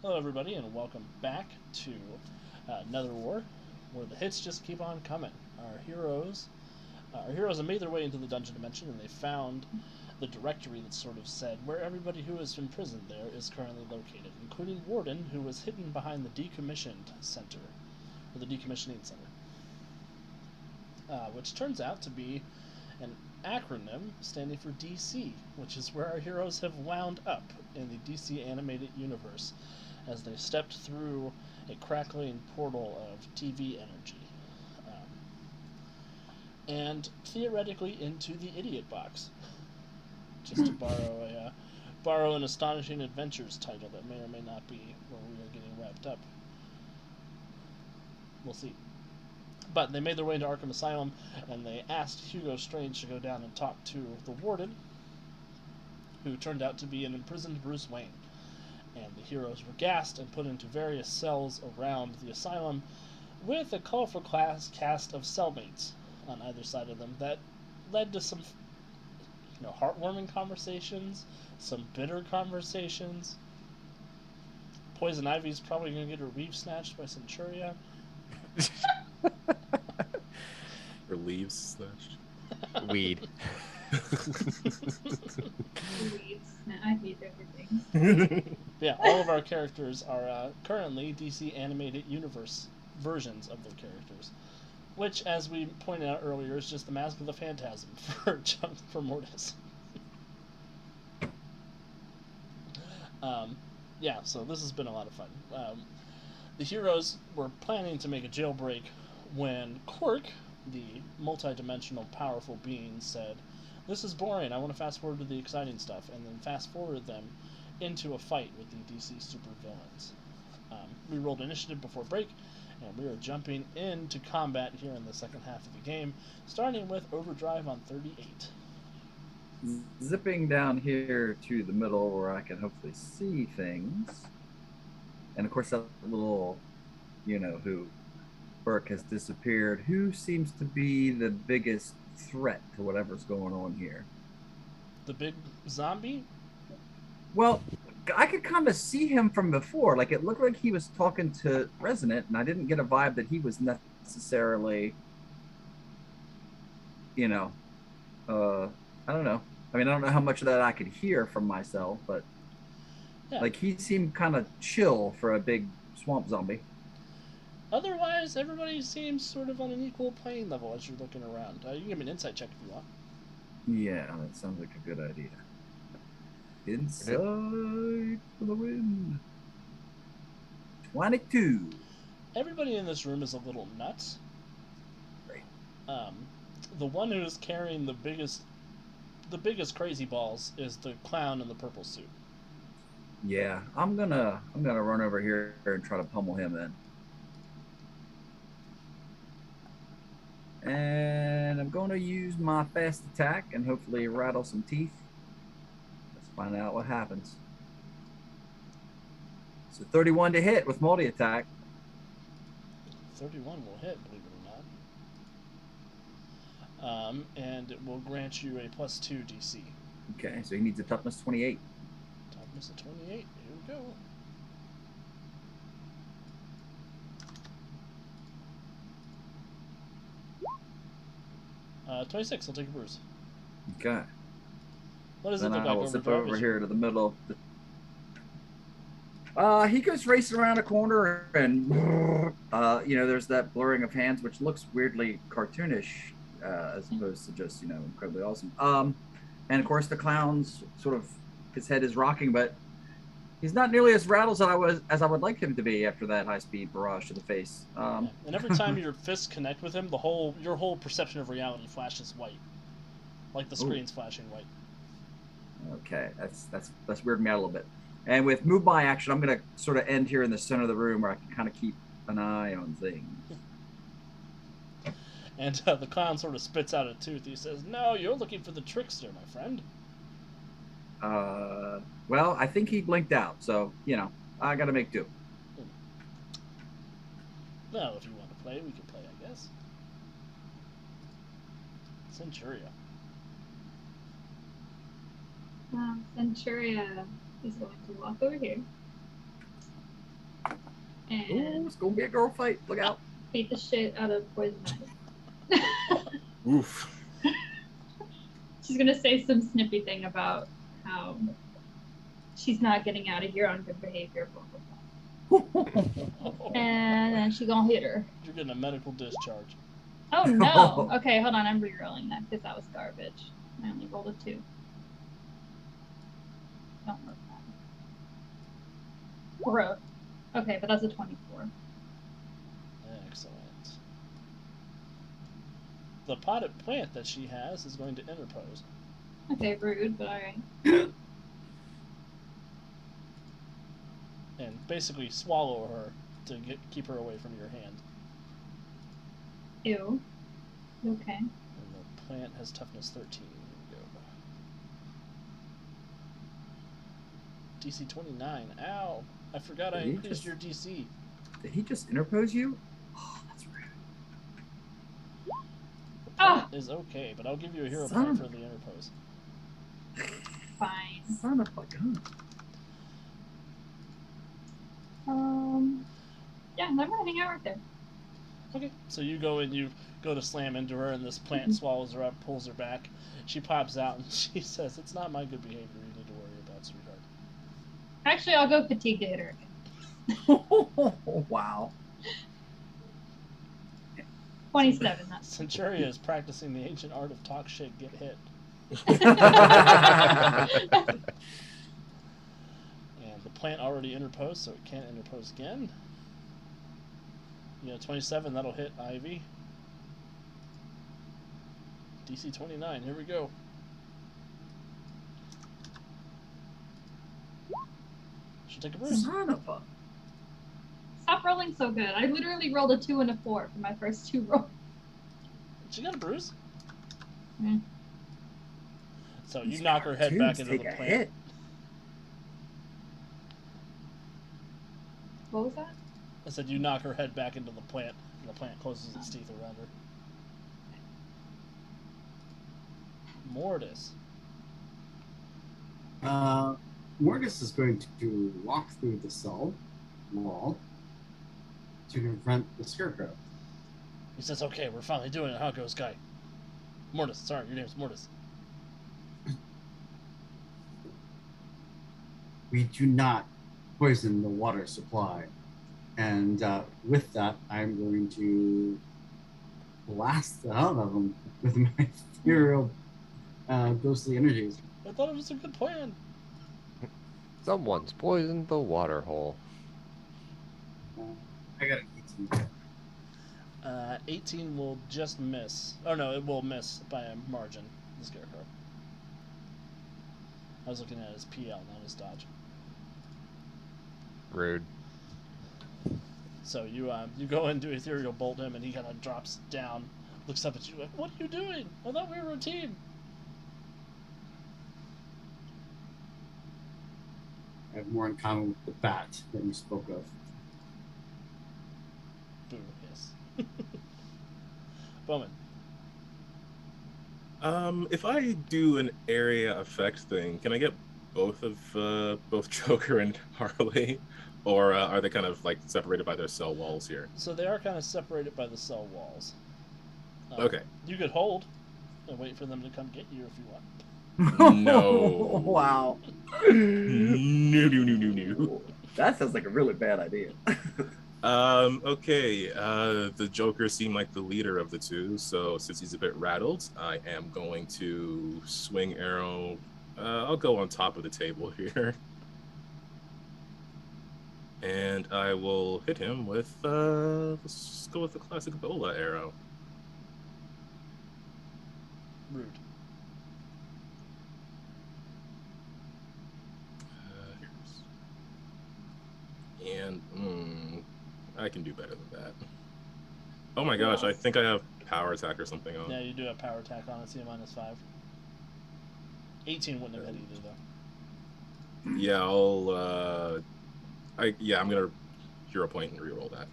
Hello, everybody, and welcome back to Netherwar, where the hits just keep on coming. Our heroes have made their way into the dungeon dimension, and they found the directory that sort of said where everybody who is imprisoned there is currently located, including Warden, who was hidden behind the decommissioned center, or the decommissioning center, which turns out to be an acronym standing for DC, which is where our heroes have wound up in the DC animated universe as they stepped through a crackling portal of TV energy. And theoretically into the idiot box, just to borrow an astonishing adventures title that may or may not be where we are getting wrapped up. We'll see. But they made their way into Arkham Asylum, and they asked Hugo Strange to go down and talk to the warden, who turned out to be an imprisoned Bruce Wayne. And the heroes were gassed and put into various cells around the asylum, with a colorful cast of cellmates on either side of them that led to some, heartwarming conversations, some bitter conversations. Poison Ivy's probably going to get her weave snatched by Centuria. Or leaves snatched. Weed. Weeds. I hate everything. Yeah, all of our characters are currently DC Animated Universe versions of their characters, which, as we pointed out earlier, is just the Mask of the Phantasm for Mortis. Yeah, so this has been a lot of fun. The heroes were planning to make a jailbreak when Quirk, the multi-dimensional powerful being, said, "This is boring, I want to fast forward to the exciting stuff," and then fast forward them into a fight with the DC supervillains. We rolled initiative before break, and we are jumping into combat here in the second half of the game, starting with Overdrive on 38. Zipping down here to the middle where I can hopefully see things. And of course, that little, who Burke has disappeared. Who seems to be the biggest threat to whatever's going on here? The big zombie? Well, I could kind of see him from before. Like, it looked like he was talking to Resonant, and I didn't get a vibe that he was necessarily, I don't know. I mean, I don't know how much of that I could hear from myself, but like he seemed kind of chill for a big swamp zombie. Otherwise, everybody seems sort of on an equal playing level as you're looking around. You can give me an insight check if you want. Yeah, that sounds like a good idea. Insight for the win. 22. Everybody in this room is a little nuts. Right. The one who is carrying the biggest crazy balls is the clown in the purple suit. Yeah, I'm gonna run over here and try to pummel him then. And I'm going to use my fast attack and hopefully rattle some teeth. Let's find out what happens. So 31 to hit with multi-attack. 31 will hit, believe it or not. And it will grant you a +2 DC. Okay, so he needs a toughness 28. Toughness of 28, here we go. Uh, 26, I'll take a bruise. Okay. What does Then it look I like will zip Overdrive? over here to the middle. He goes racing around a corner, and there's that blurring of hands, which looks weirdly cartoonish, as opposed to just incredibly awesome. And of course the clown's sort of his head is rocking, but he's not nearly as rattled as I would like him to be after that high-speed barrage to the face. And every time your fists connect with him, your whole perception of reality flashes white, like the screen's flashing white. Okay, that's weirding me out a little bit. And with move by action, I'm going to sort of end here in the center of the room where I can kind of keep an eye on things. And the clown sort of spits out a tooth. He says, "No, you're looking for the trickster, my friend." Well, I think he blinked out, so, I got to make do. Well, if you want to play, we can play, I guess. Centuria. Centuria is going to walk over here Ooh, and it's gonna be a girl fight. Look out. beat the shit out of Poison Ivy. Oof. She's gonna say some snippy thing about how she's not getting out of here on good behavior, blah, blah, blah. And then she gonna hit her. You're getting a medical discharge. Oh no! Okay, hold on, I'm re-rolling that because that was garbage. I only rolled a 2. Don't work that. Gross. Okay, but that's a 24. Excellent. The potted plant that she has is going to interpose. Okay, rude, but alright. And basically swallow her to keep her away from your hand. Ew. Okay. And the plant has toughness 13. Here we go. DC 29. Ow! I forgot I increased your DC. Did he just interpose you? Oh, that's rude. The plant is okay, but I'll give you a hero point for the interpose. Fine. Son of a gun. Yeah, I'm gonna hang out right there. Okay, so you go and you go to slam into her, and this plant swallows her up, pulls her back. She pops out, and she says, "It's not my good behavior you need to worry about, sweetheart." Actually, I'll go fatigue to hit her again. Wow. 27. That's Centuria is practicing the ancient art of talk shit, get hit. And the plant already interposed, so it can't interpose again. 27, that'll hit Ivy. DC 29, here we go. She'll take a bruise. Son of a. Stop rolling so good. I literally rolled a 2 and a 4 for my first 2 rolls. She got a bruise. Mm. So you knock her head back into the plant. Hit. What was that? I said you knock her head back into the plant, and the plant closes its teeth around her. Mortis. Mortis is going to walk through the cell wall to confront the scarecrow. He says, "Okay, we're finally doing it. How it goes, guy?" Mortis. Sorry, your name's Mortis. We do not poison the water supply. And with that, I'm going to blast the hell out of them with my ethereal ghostly energies. I thought it was a good plan. Someone's poisoned the water hole. I got an 18. 18 will just miss. Oh no, it will miss by a margin, the Scarecrow. I was looking at his PL, not his dodge. Rude. So you go and do ethereal bolt him, and he kind of drops down, looks up at you like, "What are you doing? I thought we were a team." I have more in common with the bat that you spoke of. Boo, yes. Bowman. If I do an area effect thing, can I get both of both Joker and Harley, or are they kind of like separated by their cell walls here? So they are kind of separated by the cell walls. Okay. You could hold and wait for them to come get you if you want. No. Wow. No. That sounds like a really bad idea. Okay. The Joker seemed like the leader of the two, so since he's a bit rattled, I am going to swing arrow. I'll go on top of the table here. And I will hit him with, let's go with the classic Bola arrow. Rude. And I can do better than that. Oh my gosh, I think I have power attack or something on. Yeah, you do have power attack on it, so you -5. 18 wouldn't have hit either, though. Yeah, I'm gonna hero point and reroll that.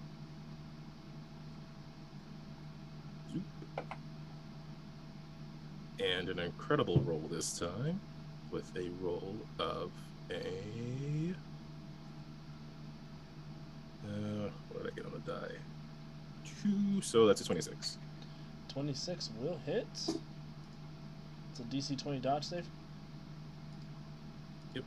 And an incredible roll this time, with a roll of a So that's a 26. 26 will hit. It's a DC 20 dodge save. Yep.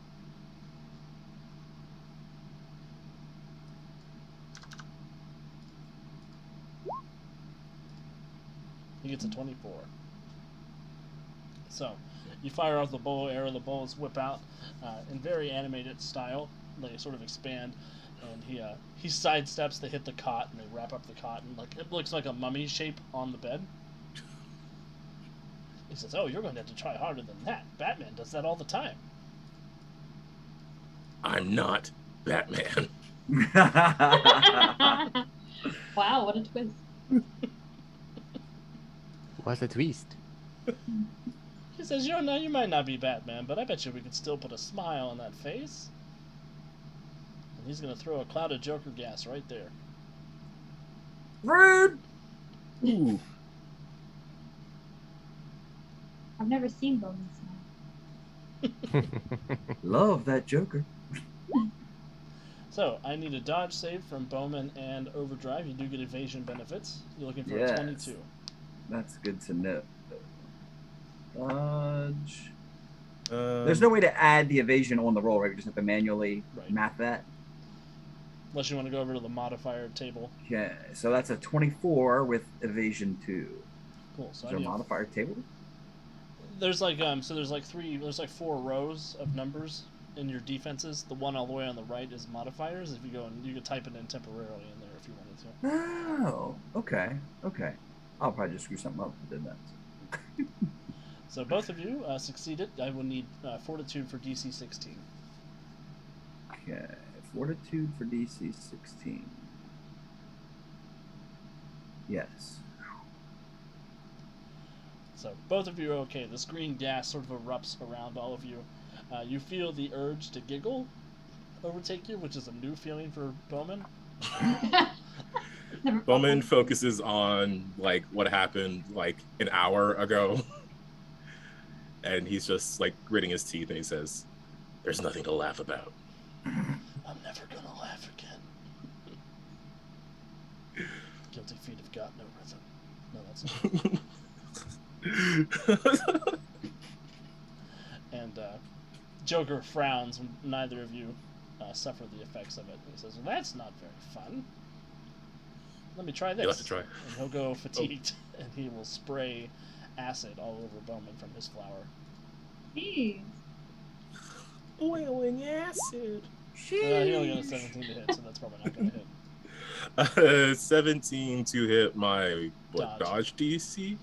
He gets a 24. So, you fire off the bow arrow, the bullets whip out in very animated style. They sort of expand, and he sidesteps. They hit the cot, and they wrap up the cot, and like it looks like a mummy shape on the bed. He says, "Oh, you're going to have to try harder than that. Batman does that all the time." I'm not Batman. Wow, what a twist. What a twist. He says, you might not be Batman, but I bet you we could still put a smile on that face." And he's going to throw a cloud of Joker gas right there. Rude. Ooh. I've never seen Bowman smile. Love that Joker. So, I need a dodge save from Bowman and Overdrive. You do get evasion benefits. You're looking for Yes. a 22. That's good to know. Dodge. Um, There's no way to add the evasion on the roll, right? We just have to manually map that. Unless you want to go over to the modifier table. Okay, so that's a 24 with evasion 2. Cool. So Is there a modifier table? there's like there's 4 rows of numbers in your defenses. The one all the way on the right is modifiers. If you go and you could type it in temporarily in there if you wanted to. Oh, okay. Okay. I'll probably just screw something up if I did that. So both of you succeeded. I will need fortitude for DC 16. Okay, fortitude for DC 16. Yes. So both of you are okay. This green gas sort of erupts around all of you. You feel the urge to giggle overtake you, which is a new feeling for Bowman. Bowman focuses on like what happened like an hour ago. And he's just like gritting his teeth and he says, "There's nothing to laugh about." I'm never gonna laugh again. Guilty feet have got no rhythm. No, that's not. And Joker frowns when neither of you suffer the effects of it. He says, "Well, that's not very fun. Let me try this." You'll have to try. And he'll go fatigued, and he will spray acid all over Bowman from his flower. Jeez. Oil and acid. He only got a 17 to hit, so that's probably not going to hit. 17 to hit my dodge DC.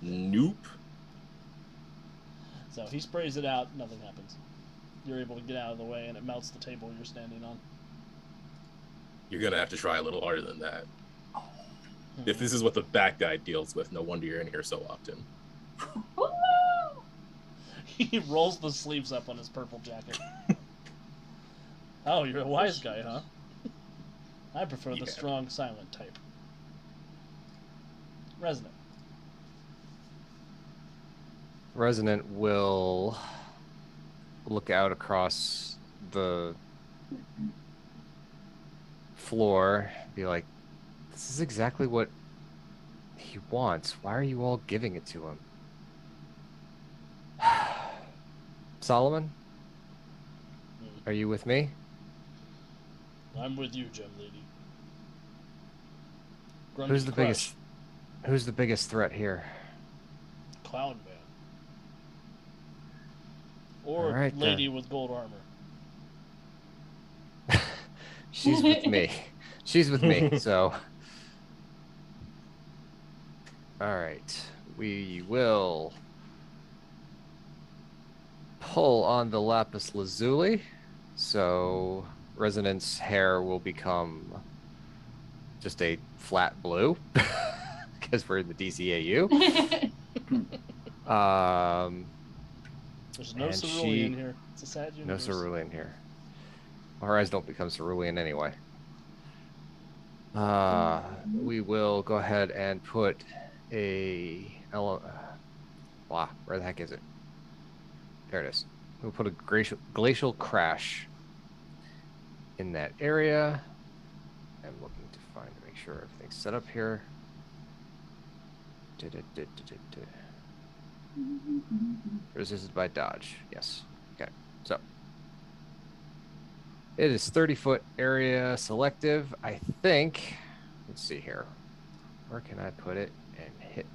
Nope. So he sprays it out, nothing happens. You're able to get out of the way, and it melts the table you're standing on. You're gonna have to try a little harder than that. If this is what the bad guy deals with, no wonder you're in here so often. He rolls the sleeves up on his purple jacket. Oh, you're a wise guy, huh? I prefer the strong, silent type. Resonant. Resonant will look out across the floor, be like, "This is exactly what he wants. Why are you all giving it to him?" Solomon, are you with me? I'm with you, Gem Lady. Who's the biggest threat here? Clown Man. Or All right, lady then. with gold armor. She's with me. She's with me, so. Alright. We will pull on the lapis lazuli. So Resonant's hair will become just a flat blue. Because we're in the DCAU. There's no cerulean here. It's a sad universe. No cerulean here. Our eyes don't become cerulean anyway. We will go ahead and put a where the heck is it? There it is. We'll put a glacial crash in that area. I'm looking to fine to make sure everything's set up here. Resisted by dodge. Yes. Okay. So it is 30-foot area selective. I think. Let's see here. Where can I put it and hit?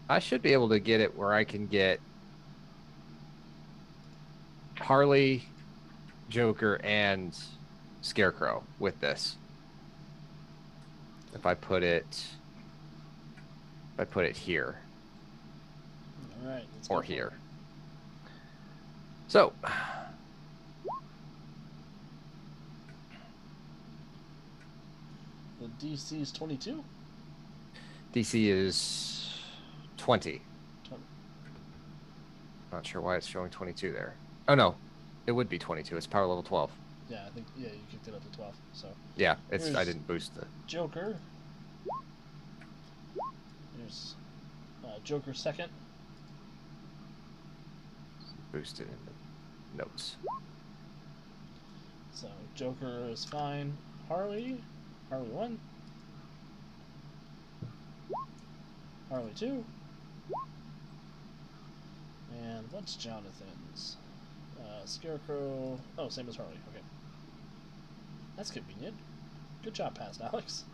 I should be able to get it where I can get Harley, Joker, and Scarecrow with this. If I put it here. All right. Let's Or go for here. it. So The DC is 22. DC is 20. 20. Not sure why it's showing 22 there. Oh no, it would be 22. It's power level 12. Yeah, I think you kicked it up to 12. So Yeah, it's I Here's- didn't boost the. Joker. Here's Joker second. Boost it in the notes. So Joker is fine. Harley 1. Harley 2. And what's Jonathan's? Scarecrow. Oh, same as Harley. Okay. That's convenient. Good job, past Alex.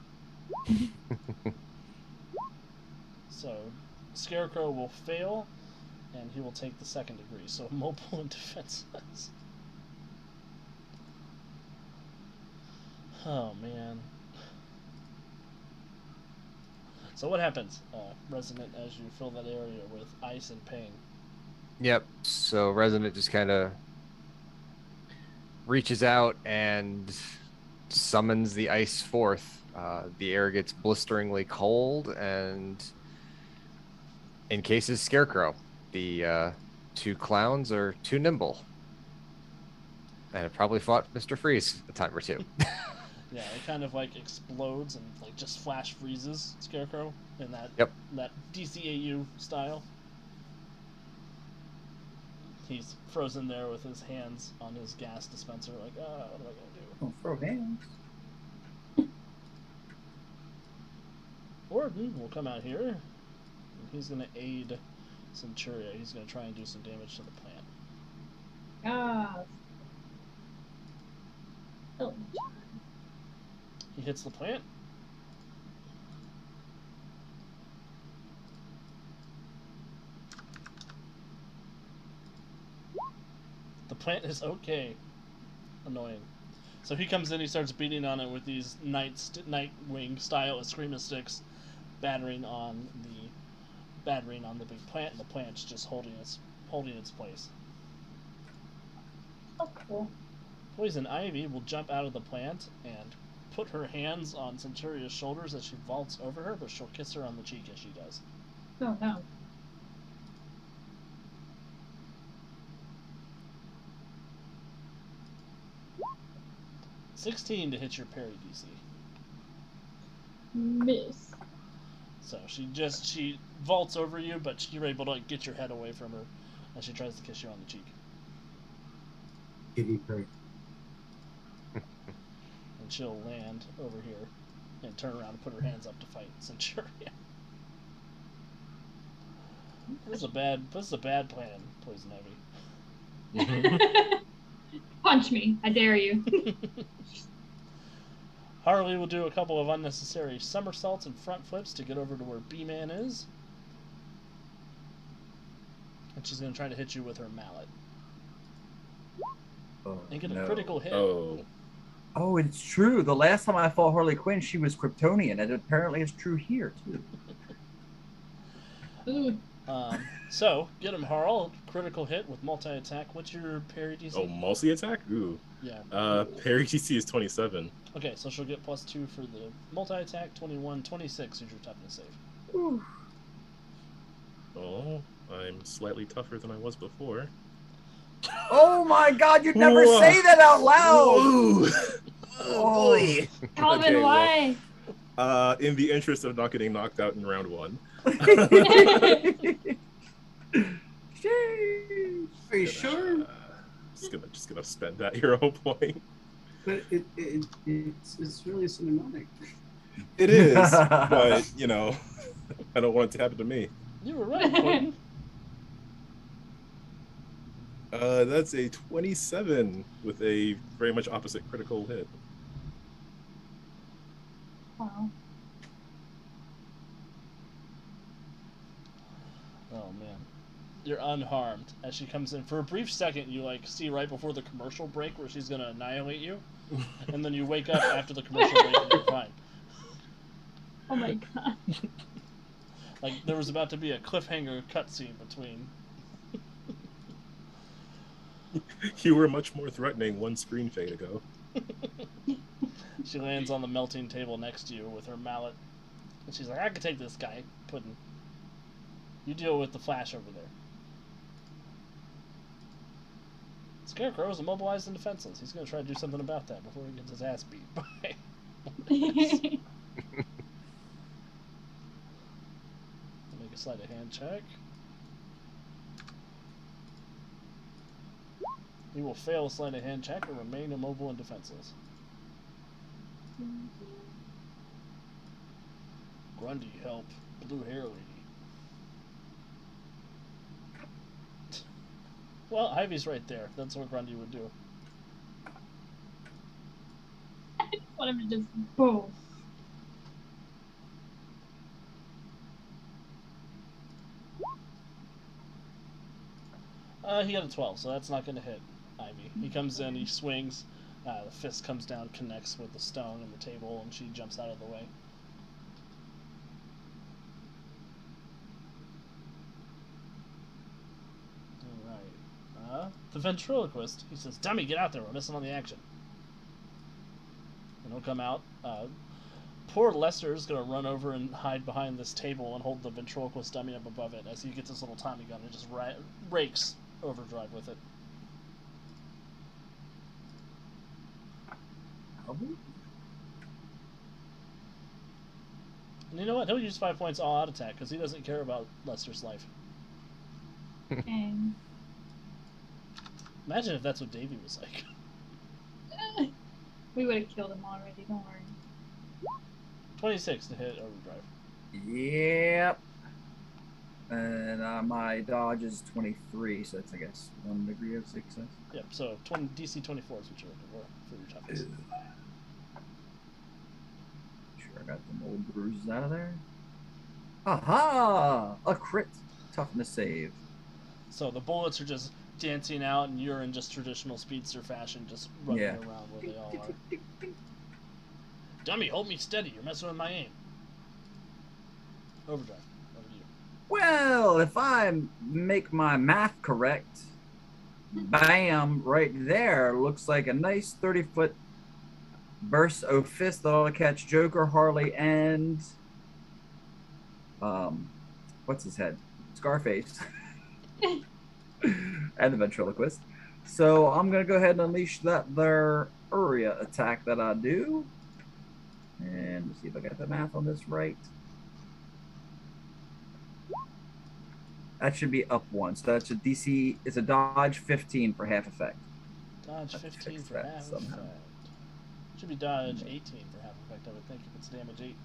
So, Scarecrow will fail, and he will take the second degree. So, mobile and defenseless. Oh, man. So what happens, Resident, as you fill that area with ice and pain? Yep. So Resident just kind of reaches out and summons the ice forth. The air gets blisteringly cold and encases Scarecrow. The two clowns are too nimble. And have probably fought Mr. Freeze a time or two. Yeah, it kind of like explodes and like just flash freezes Scarecrow in that that DCAU style. He's frozen there with his hands on his gas dispenser, like, what am I gonna do? Don't throw hands. Warden will come out here, and he's gonna aid Centuria. He's gonna try and do some damage to the plant. Ah. Oh. He hits the plant. The plant is okay. Annoying. So he comes in, he starts beating on it with these Nightwing style screamer sticks, battering on the big plant, and the plant's just holding its place. Oh, cool. Poison Ivy will jump out of the plant and put her hands on Centuria's shoulders as she vaults over her, but she'll kiss her on the cheek as she does. Oh, no. 16 to hit your parry DC. Miss. So she vaults over you, but you're able to like, get your head away from her as she tries to kiss you on the cheek. Kitty purr. And she'll land over here and turn around and put her hands up to fight Centuria. This is a bad plan, Poison Ivy. Punch me. I dare you. Harley will do a couple of unnecessary somersaults and front flips to get over to where B-Man is. And she's going to try to hit you with her mallet. Oh, And get a no. critical hit. Oh, it's true. The last time I fought Harley Quinn, she was Kryptonian, and apparently it's true here, too. Ooh. So, get him, Harl. Critical hit with multi-attack. What's your parry DC? Oh, multi-attack? Ooh. Yeah. Parry DC is 27. Okay, so she'll get +2 for the multi-attack. 21, 26 is your toughness save. Ooh. Oh, I'm slightly tougher than I was before. Oh my God! You'd never Whoa. say that out loud. Ooh. Oh boy. Calvin, Okay, well, why? In the interest of not getting knocked out in round 1. Sheesh. Are you sure? Just gonna spend that hero point. But it's really cinematic. It is, but you know, I don't want it to happen to me. You were right, Quentin. That's a 27 with a very much opposite critical hit. Wow. Oh man, you're unharmed as she comes in. For a brief second, you like see right before the commercial break where she's gonna annihilate you, and then you wake up after the commercial break and you're fine. Oh my god. Like there was about to be a cliffhanger cutscene between. You were much more threatening one screen fade ago. She lands on the melting table next to you with her mallet, and she's like, "I can take this guy, Puddin'. You deal with the Flash over there." Scarecrow is immobilized and defenseless. He's going to try to do something about that before he gets his ass beat by. Make a sleight of hand check. He will fail a sleight of hand check and remain immobile and defenseless. Grundy, help. Blue hair lady. Well, Ivy's right there. That's what Grundy would do. I just want him to just boom. He got a 12, so that's not going to hit Ivy. He comes in, he swings, the fist comes down, connects with the stone and the table, and she jumps out of the way. Alright. The ventriloquist, he says, "Dummy, get out there, we're missing on the action." And he'll come out. Poor Lester's going to run over and hide behind this table and hold the ventriloquist dummy up above it as he gets his little Tommy gun and just rakes Overdrive with it. And you know what? He'll use 5 points all out attack because he doesn't care about Lester's life. Okay. Imagine if that's what Davy was like. We would have killed him already, don't worry. 26 to hit Overdrive. Yep. And my dodge is 23, so that's, I guess, 1 degree of success. Yep, so DC 24 is what you're looking for your toughness. Sure, I got them old bruises out of there. Aha! A crit toughness save. So the bullets are just dancing out, and you're in just traditional speedster fashion, just running around where they all are. Dummy, hold me steady. You're messing with my aim. Overdrive. Over to you. Well, if I make my math correct, bam, right there looks like a nice 30-foot burst of fist that ought to catch Joker, Harley, and what's his head? Scarface. And the ventriloquist. So I'm gonna go ahead and unleash that there area attack that I do. And let's see if I got the math on this right. That should be up 1. So that's a DC. It's a dodge 15 for half effect. Dodge 15 for half effect. Should be dodge 18 for half effect, I would think, if it's damage 8.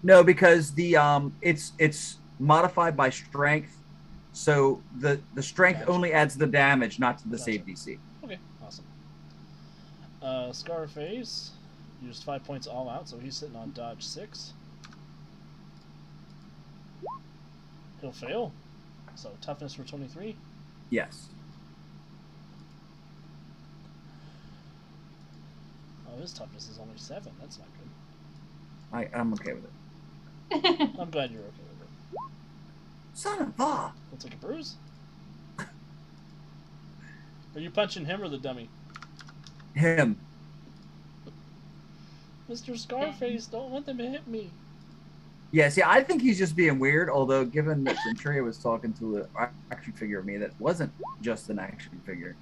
No, because the it's modified by strength. So the strength only adds the damage, not to the save DC. Okay, awesome. Scarface used 5 points all out, so he's sitting on dodge 6. He'll fail. So toughness for 23. Yes. Oh, his toughness is only 7. That's not good. I'm okay with it. I'm glad you're okay with it. Son of a! We'll take a bruise. Are you punching him or the dummy? Him. Mr. Scarface, don't let them hit me. Yeah, see, I think he's just being weird, although given that Centuria was talking to an action figure of me that wasn't just an action figure.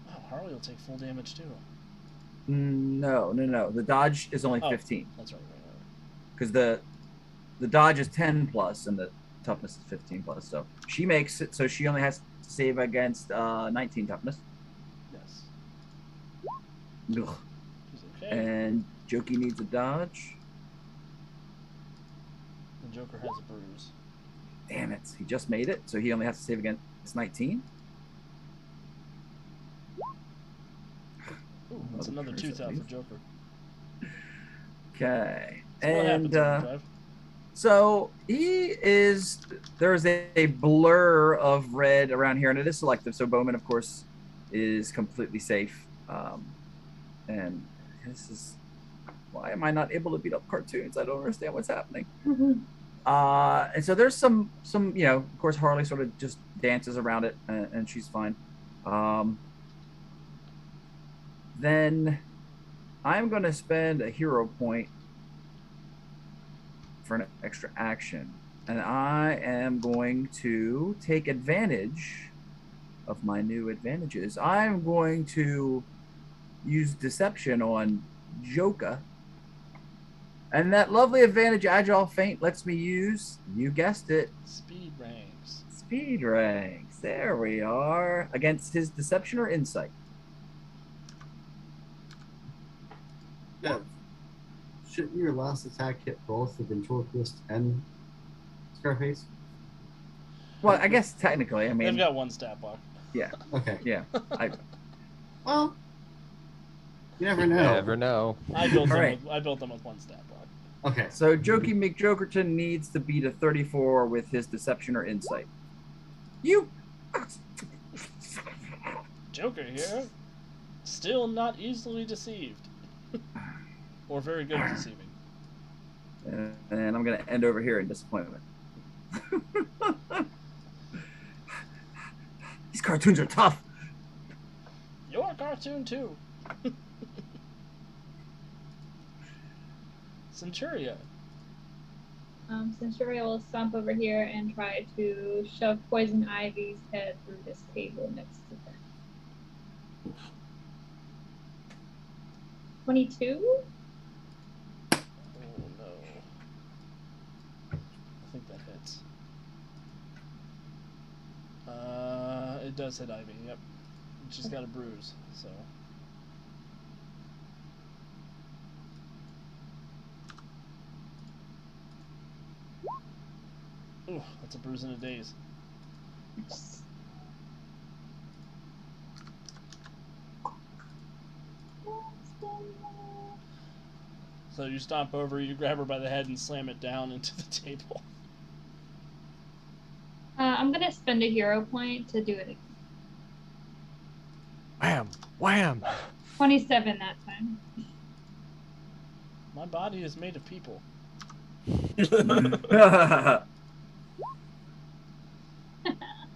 Wow, Harley will take full damage too. No. The dodge is only 15. That's right. Because the dodge is 10 plus and the toughness is 15 plus. So she makes it, so she only has to save against 19 toughness. Yes. Ugh. He's okay. And Jokey needs a dodge. The Joker has a bruise. Damn it. He just made it, so he only has to save against 19. Ooh, that's another tooth out for Joker. Okay. So what happens, Overdrive? So there's a blur of red around here, and it is selective. So Bowman, of course, is completely safe. And this is why am I not able to beat up cartoons? I don't understand what's happening. And so there's some of course, Harley sort of just dances around it, and she's fine. Then I'm going to spend a hero point for an extra action, and I am going to take advantage of my new advantages. I'm going to use deception on Joka, and that lovely advantage Agile Feint lets me use, you guessed it, Speed ranks. Speed ranks. There we are. Against his deception or insight. Yeah. Shouldn't your last attack hit both the ventriloquist and Scarface? Well, I guess technically, I mean, They've got one stat block. yeah, Okay. yeah. Well, you never You know. never know. I built them. Alright. I built them with one stat block. Okay. So Jokey McJokerton needs to beat a 34 with his deception or insight. You. Joker here, still not easily deceived, or very good at deceiving. And I'm going to end over here in disappointment. These cartoons are tough. You're a cartoon too. Centuria. Centuria will stomp over here and try to shove Poison Ivy's head through this table next to her. 22? Oh no. I think that hits. It does hit Ivy, yep. She's got a bruise, so. Ooh, that's a bruise in a daze. So you stomp over, you grab her by the head and slam it down into the table. I'm gonna spend a hero point to do it again. Wham! Wham! 27 that time. My body is made of people.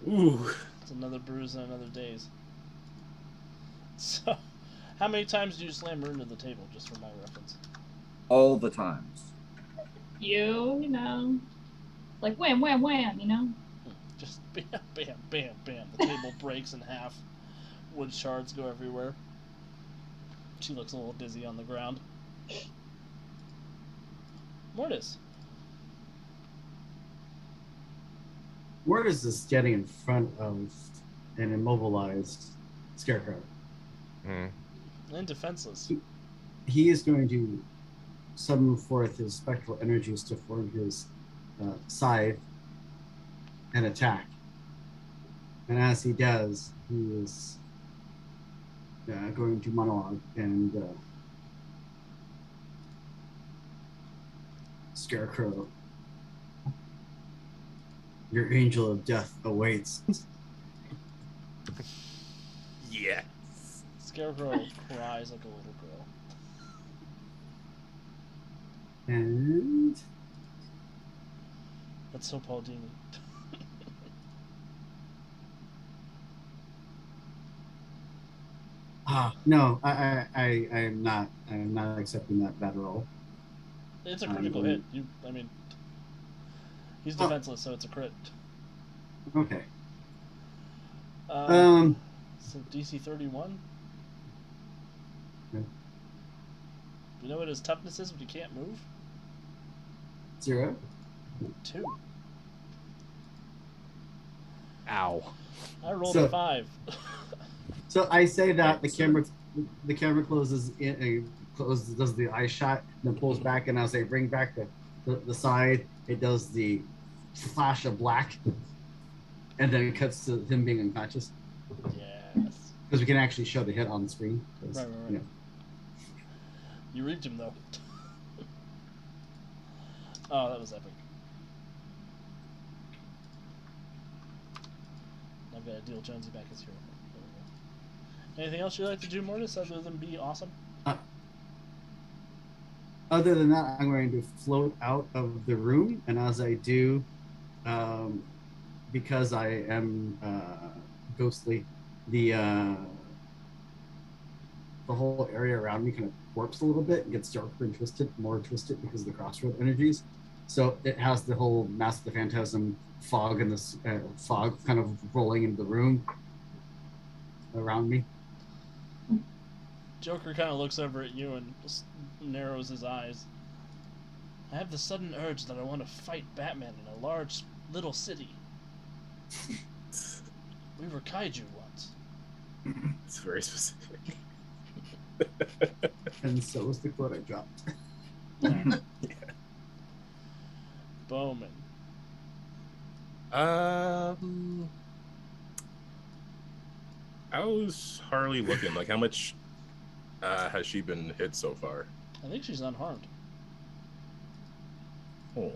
Ooh. It's another bruise and another daze. So, how many times do you slam her into the table, just for my reference? All the times. You know. Like wham, wham, wham, you know? Just bam, bam, bam, bam. The table breaks in half. Wood shards go everywhere. She looks a little dizzy on the ground. Mortis. Mortis is getting in front of an immobilized Scarecrow. And defenseless. He is going to summon forth his spectral energies to form his scythe and attack. And as he does, he is going to monologue and Scarecrow, your angel of death awaits. Yeah. Scarecrow cries like a little girl. And That's so Paul Dini. no, I'm not accepting that roll. It's a critical hit. He's defenseless, so it's a crit. Okay. So DC 31. Okay. You know what his toughness is when he can't move? 0. 2. Ow. I rolled So- a 5. So I say that Okay, the camera closes does the eye shot, then pulls back, and as they bring back the side, it does the flash of black, and then it cuts to him being unconscious Yes. because we can actually show the hit on the screen. Right. You know. You reaped him though. Oh, that was epic. I've got to deal Jonesy back as hero. There we go. Anything else you'd like to do, Mortis, other than be awesome? Other than that, I'm going to float out of the room, and as I do, because I am ghostly, the whole area around me kind of warps a little bit and gets darker and more twisted because of the crossroad energies. So it has the whole Mask of the Phantasm fog and this fog kind of rolling into the room around me. Joker kind of looks over at you and just narrows his eyes. I have the sudden urge that I want to fight Batman in a large little city. We were kaiju once. It's very specific. And so is the quote I dropped. Yeah. Bowman. How's Harley looking? Like, how much has she been hit so far? I think she's unharmed. Oh,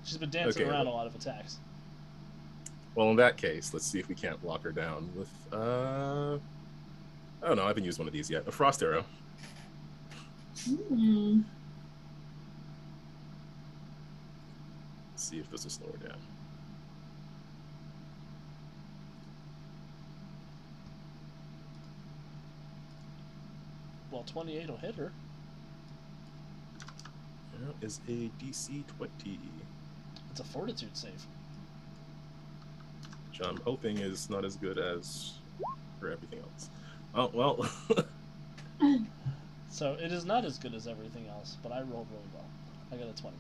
She's been dancing Okay, around well- a lot of attacks. well, in that case, let's see if we can't lock her down with I don't know. I haven't used one of these yet. A frost arrow. Hmm. Let's see if this will slow her down. Well, 28 will hit her. That is a DC 20, It's a fortitude save. which I'm hoping is not as good as for everything else. Oh well. So it is not as good as everything else, but I rolled really well. I got a 20.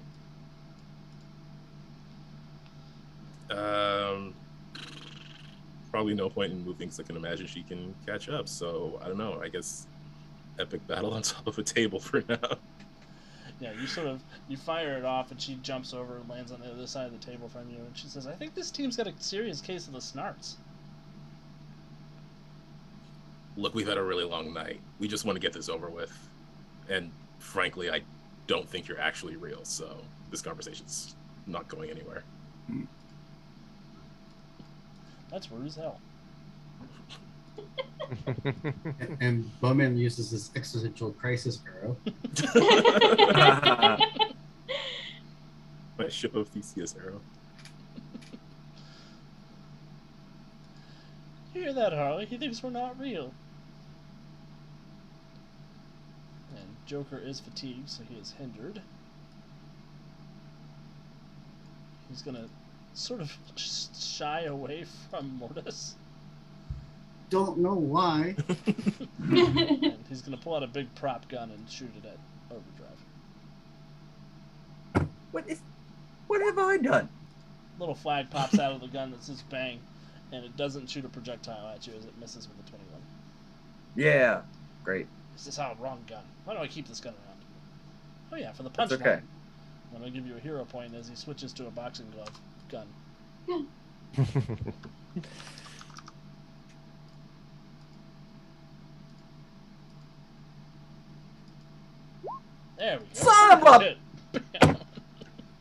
Probably no point in moving because I can imagine she can catch up. So I don't know. I guess epic battle on top of a table for now. Yeah, you fire it off, and she jumps over and lands on the other side of the table from you, and she says, I think this team's got a serious case of the snarts. Look, we've had a really long night. We just want to get this over with. And frankly, I don't think you're actually real. So this conversation's not going anywhere. That's rude as hell. And Bowman uses his existential crisis arrow. My ship of Theseus arrow. You hear that, Harley? He thinks we're not real. And Joker is fatigued, so he is hindered. He's gonna sort of shy away from Mortis. Don't know why. And he's gonna pull out a big prop gun and shoot it at Overdrive. What have I done? Little flag pops out of the gun that says bang, and it doesn't shoot a projectile at you as it misses with a 21. Yeah, great. This is how wrong gun. Why do I keep this gun around? Oh yeah, for the punch It's okay. line. I'm gonna give you a hero point as he switches to a boxing glove gun. There we go. Son of a- Shit.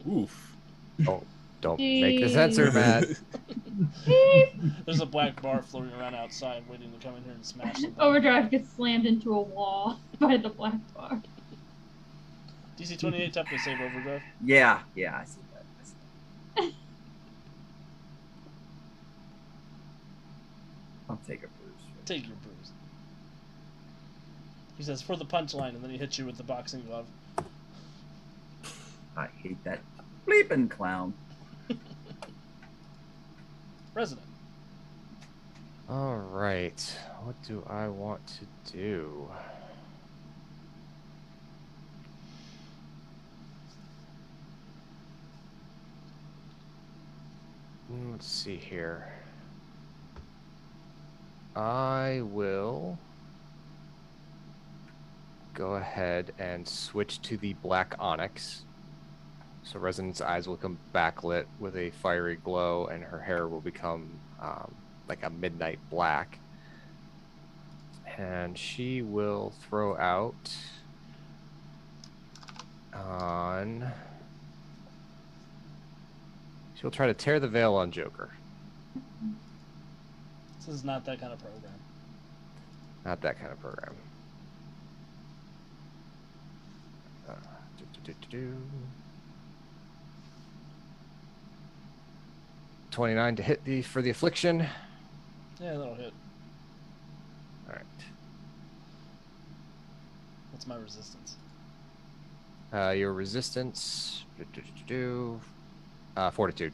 Oof. Don't make the censor mad. There's a black bar floating around outside waiting to come in here and smash something. Overdrive gets slammed into a wall by the black bar. DC 28 toughness save, Overdrive. Yeah, I see that. I'll take a bruise. Take your bruise. He says for the punchline, and then he hits you with the boxing glove. I hate that bleeping clown. Resident. All right. What do I want to do? Let's see here. I will go ahead and switch to the black onyx. So Resonant's eyes will become backlit with a fiery glow, and her hair will become like a midnight black. And she will throw out on. She'll try to tear the veil on Joker. This is not that kind of program. Not that kind of program. 29 to hit for the affliction. Yeah, that'll hit. All right. What's my resistance? Your resistance, fortitude.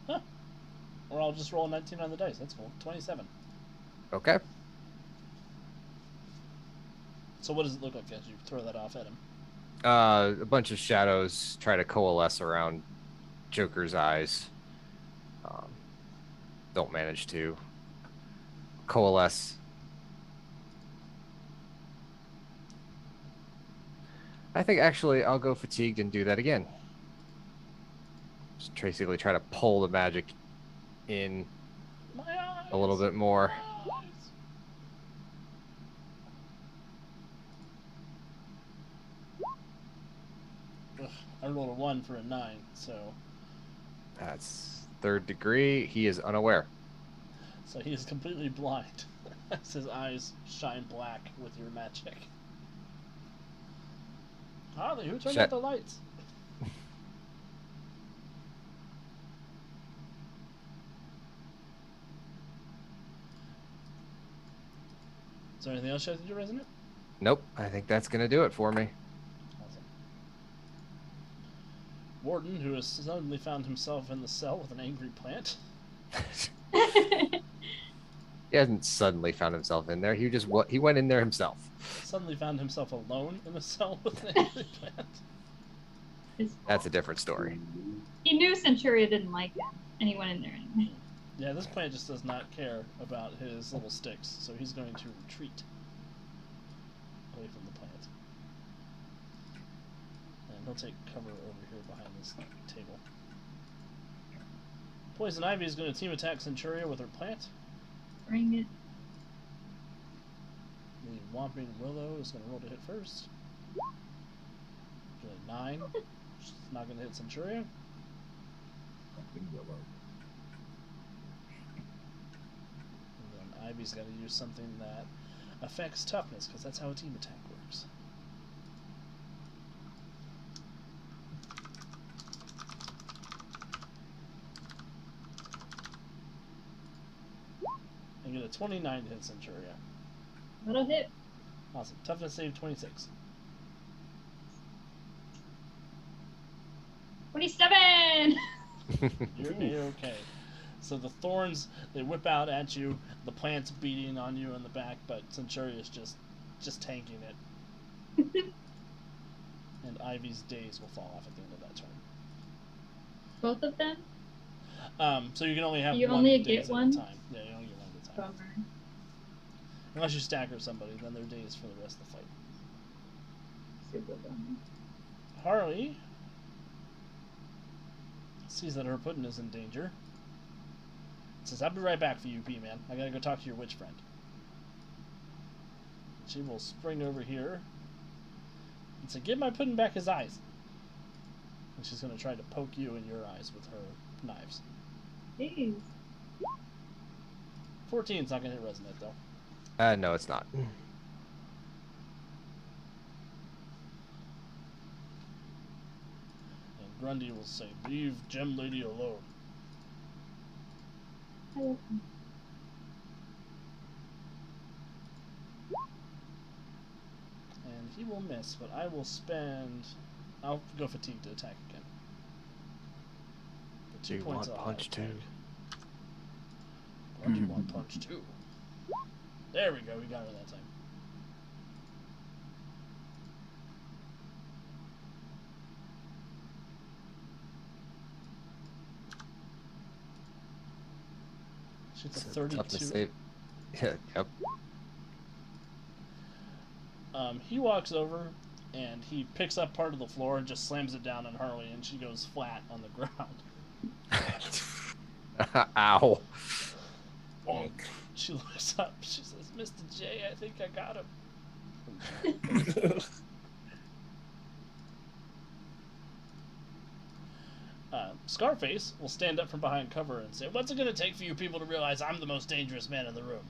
Huh. Or I'll just roll a 19 on the dice. That's cool. 27. Okay. So what does it look like as you throw that off at him? A bunch of shadows try to coalesce around Joker's eyes. Don't manage to coalesce. I think actually I'll go fatigued and do that again. Just basically try to pull the magic in My eyes! a little bit more. My eyes! Ugh, I rolled a 1 for a 9, so That's 3rd degree. He is unaware. he is completely blind as his eyes shine black with your magic. Harley, who turned out the lights? Is there anything else you have to do, Resonant? Nope. I think that's going to do it for me. Awesome. Warden, who has suddenly found himself in the cell with an angry plant. He hasn't suddenly found himself in there. He went in there himself. Suddenly found himself alone in a cell with an angry plant. That's a different story. He knew Centuria didn't like him, and he went in there anyway. Yeah, this plant just does not care about his little sticks, so he's going to retreat away from the plant. And he'll take cover over here behind this table. Poison Ivy is going to team attack Centuria with her plant. Bring it. The Whomping Willow is going to roll to hit first. Get a 9. She's not going to hit Centuria. And then Ivy's got to use something that affects toughness, because that's how a team attack works. And get a 29 to hit Centuria. That'll hit. Awesome. Toughness save 26. 27! You're A-okay. So the thorns, they whip out at you, the plant's beating on you in the back, but Centuria's just tanking it. And Ivy's days will fall off at the end of that turn. Both of them? So you can only have You one only days get one? at a time. Yeah, you only get one at a time. Bummer. Unless you stagger somebody, then their days for the rest of the fight. Super bummer. Harley sees that her pudding is in danger. Says, I'll be right back for you, P-Man. I gotta go talk to your witch friend. She will spring over here and say, give my pudding back his eyes. And she's gonna try to poke you in your eyes with her knives. Jeez. 14's not gonna hit Resonate, though. No, it's not. And Grundy will say, leave Gem Lady alone. I And he will miss, but I will spend... I'll go fatigue to attack again. For Do you want I'll punch attack. two? Grundy want punch 2. There we go, we got her that time. Shoots a So 32. toughness save. Yeah, yep. He walks over and he picks up part of the floor and just slams it down on Harley, and she goes flat on the ground. Ow. Bonk. She looks up. She says, "Mr. J, I think I got him." Scarface will stand up from behind cover and say, "What's it going to take for you people to realize I'm the most dangerous man in the room?"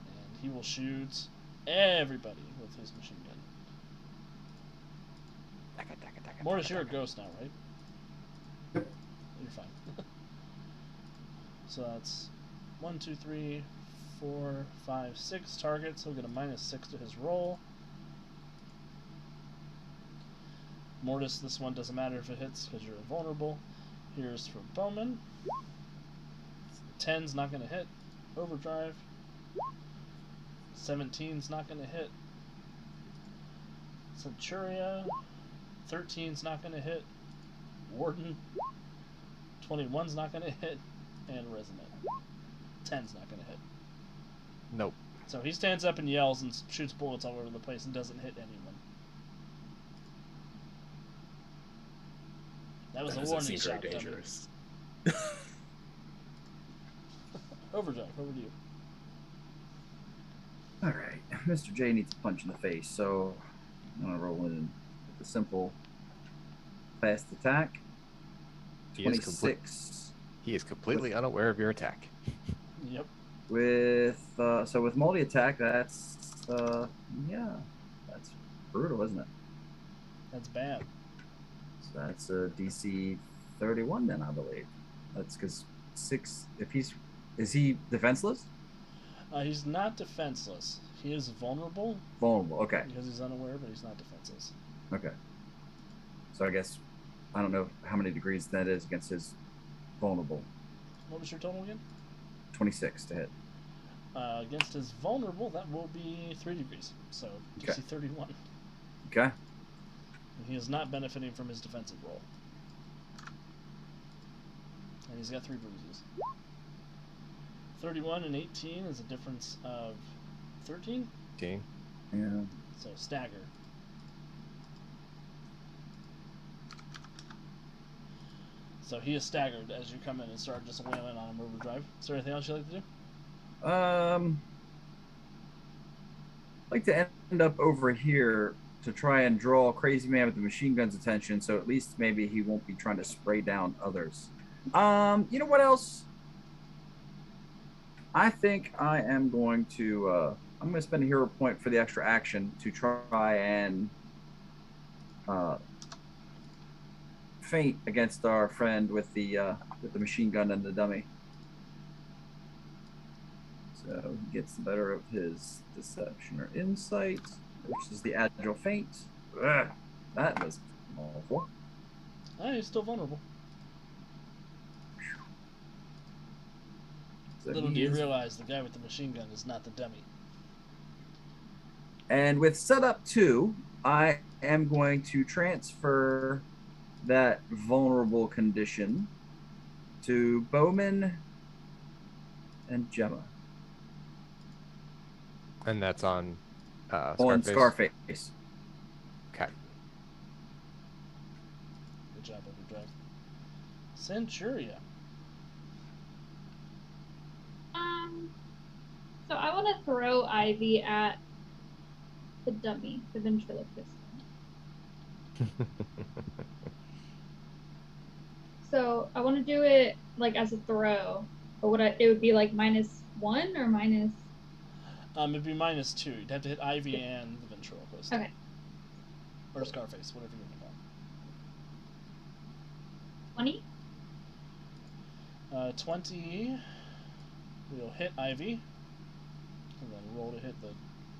And he will shoot everybody with his machine gun. Mortis, you're a ghost now, right? Yep. You're fine. So that's 1, 2, 3, 4, 5, 6 targets. He'll get a -6 to his roll. Mortis, this one doesn't matter if it hits because you're invulnerable. Here's for Bowman. 10's not going to hit. Overdrive. 17's not going to hit. Centuria. 13's not going to hit. Warden. 21's not going to hit. And Resonant. 10's not going to hit. Nope. So he stands up and yells and shoots bullets all over the place and doesn't hit anyone. That was a warning seems shot. very dangerous. Overdrive, over to you. All right, Mr. J needs a punch in the face, so I'm gonna roll in with a simple fast attack. He is 26 He is completely unaware of your attack. Yep. with so with multi attack. That's yeah, that's brutal, isn't it? That's bad. So that's a DC 31 then, I believe. That's because 6. If is he defenseless? He's not defenseless. He is vulnerable Vulnerable. Okay. because he's unaware, but he's not defenseless. Okay. So I guess I don't know how many degrees that is against his vulnerable. What was your total again? 26 to hit. Against his vulnerable, that will be 3 degrees. So DC Okay. 31. Okay. And he is not benefiting from his defensive roll. And he's got 3 bruises. 31 and 18 is a difference of 13. 15. Yeah. So stagger. So he is staggered as you come in and start just wailing on him. Overdrive. Is there anything else you'd like to do? I'd like to end up over here to try and draw Crazy Man with the machine gun's attention, so at least maybe he won't be trying to spray down others. You know what else? I think I am going to I'm going to spend a hero point for the extra action to try and feint against our friend with the machine gun and the dummy. So he gets the better of his deception or insight, which is the agile feint. Ugh, that was awful. Oh, he's still vulnerable. So Little he do you is- realize the guy with the machine gun is not the dummy. And with setup 2, I am going to transfer that vulnerable condition to Bowman and Gemma. And that's on On Scarface. Scarface. Okay. Good job, Overdrive. Centuria. So I want to throw Ivy at the dummy, the ventriloquist. So I want to do it like as a throw, but it would be like -1 or minus. It'd be -2. You'd have to hit Ivy and the ventriloquist. Okay. Or Scarface, whatever you want to 20. call it. 20 will hit Ivy. And then roll to hit the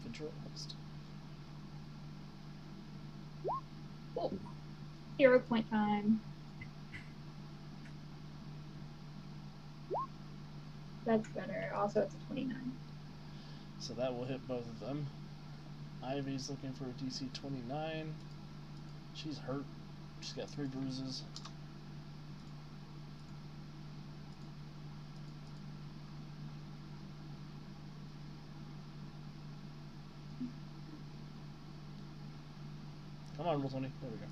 ventriloquist. Cool. Hero point time. That's better. Also, it's a 29. So that will hit both of them. Ivy's looking for a DC 29. She's hurt. She's got 3 bruises. Come on, roll 20. There we go.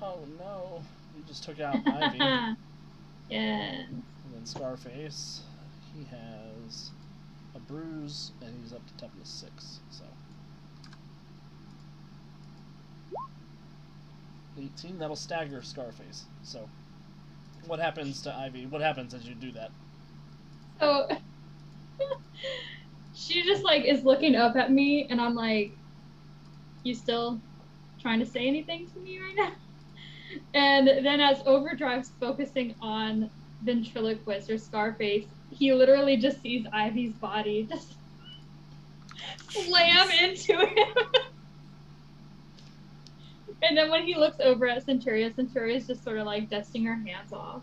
Oh no. You just took out Ivy. Yes. And then Scarface, he has a bruise, and he's up to toughness 6. So 18. That'll stagger Scarface. So what happens to Ivy? What happens as you do that? So she just like is looking up at me, and I'm like, "You still trying to say anything to me right now?" And then as Overdrive's focusing on ventriloquist or Scarface, he literally just sees Ivy's body just slam into him. And then when he looks over at Centuria's just sort of like dusting her hands off.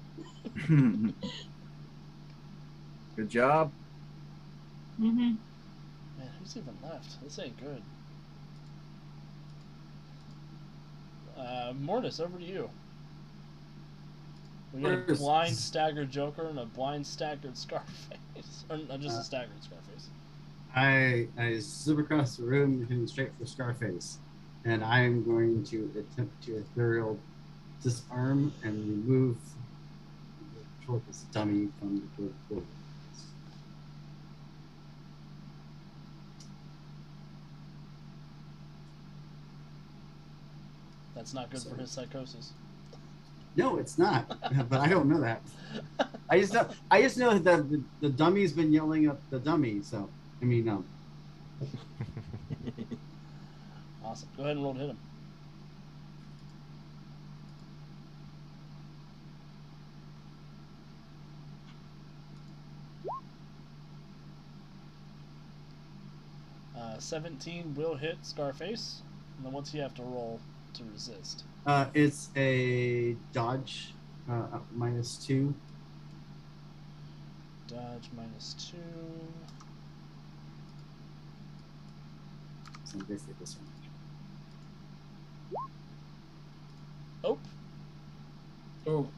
Good job. Mm-hmm. Man, who's even left? This ain't good. Mortis, over to you. We got a blind staggered Joker and a blind staggered Scarface. Or just a staggered Scarface. I zip across the room heading straight for Scarface, and I am going to attempt to ethereal disarm and remove this dummy from the door. That's not good for his psychosis. No, it's not. But I don't know that. I just know that the dummy's been yelling at the dummy. So I mean, no. Awesome. Go ahead and roll to hit him. Uh, 17 will hit Scarface, and then what's he have to roll to resist? It's a dodge, -2. Dodge -2. So basically this one. Oh. Oh.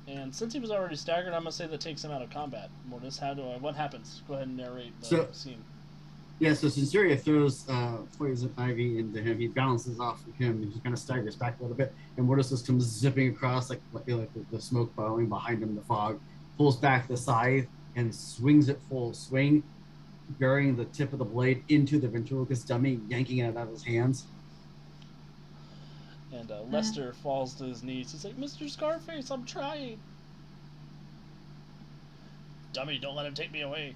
And since he was already staggered, I'm gonna say that takes him out of combat. Mortis, what happens? Go ahead and narrate the scene. Yeah, so Centuria throws poison ivy into him. He bounces off of him, and he kind of staggers back a little bit. And Mortis just comes zipping across, like the smoke billowing behind him, the fog, pulls back the scythe and swings it full swing, burying the tip of the blade into the ventriloquist dummy, yanking it out of his hands. And Lester falls to his knees. He's like, "Mr. Scarface, I'm trying." Dummy, don't let him take me away.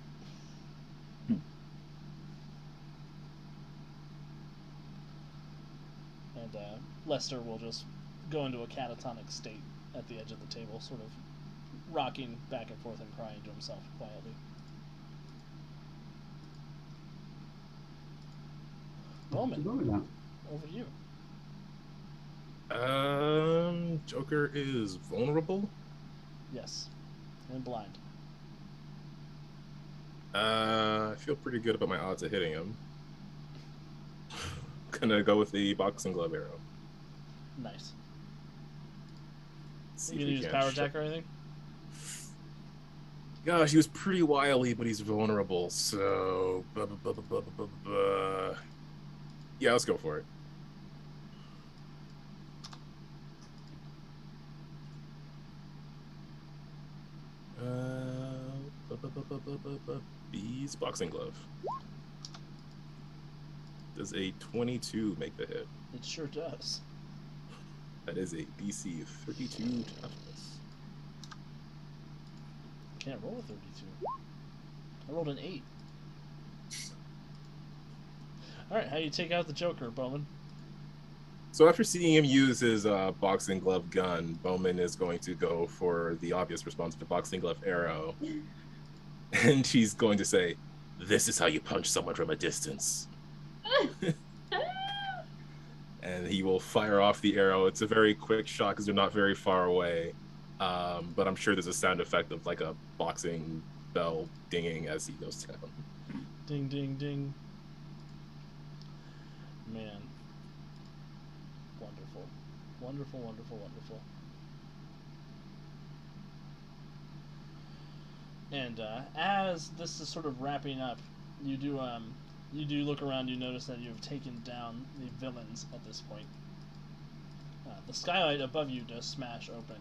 And Lester will just go into a catatonic state at the edge of the table, sort of rocking back and forth and crying to himself quietly. Bowman, over to you. Joker is vulnerable? Yes. And blind. I feel pretty good about my odds of hitting him. Gonna go with the boxing glove arrow. Nice. See You gonna use power attack or anything? Gosh, he was pretty wily, but he's vulnerable, so... Yeah, let's go for it. B's boxing glove. Does a 22 make the hit? It sure does. That is a DC 32 toughness. Can't roll a 32. I rolled an 8. Alright, how do you take out the Joker, Bowman? So after seeing him use his boxing glove gun, Bowman is going to go for the obvious response to boxing glove arrow. And he's going to say, "This is how you punch someone from a distance." And he will fire off the arrow. It's a very quick shot because they're not very far away. But I'm sure there's a sound effect of like a boxing bell dinging as he goes down. Ding, ding, ding. Man. Wonderful. Wonderful, wonderful, wonderful. And as this is sort of wrapping up, You do look around. You notice that you have taken down the villains at this point. The skylight above you does smash open,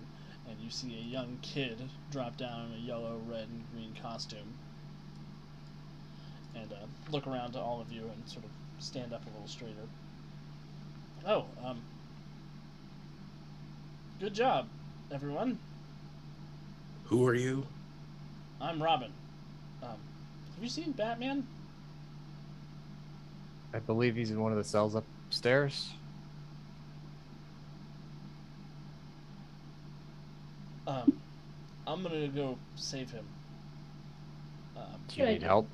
and you see a young kid drop down in a yellow, red, and green costume, and look around to all of you and sort of stand up a little straighter. Oh, good job, everyone. Who are you? I'm Robin. Have you seen Batman? I believe he's in one of the cells upstairs. I'm gonna go save him. Do you need help?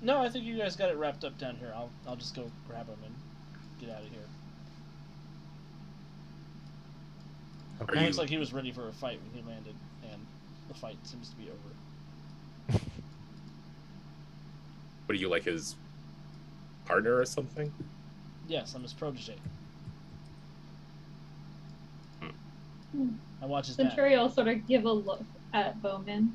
No, I think you guys got it wrapped up down here. I'll just go grab him and get out of here. Okay. It looks like he was ready for a fight when he landed, and the fight seems to be over. What are you, like his partner or something? Yes, I'm his protege. Hmm. I watch his back. Century will sort of give a look at Bowman.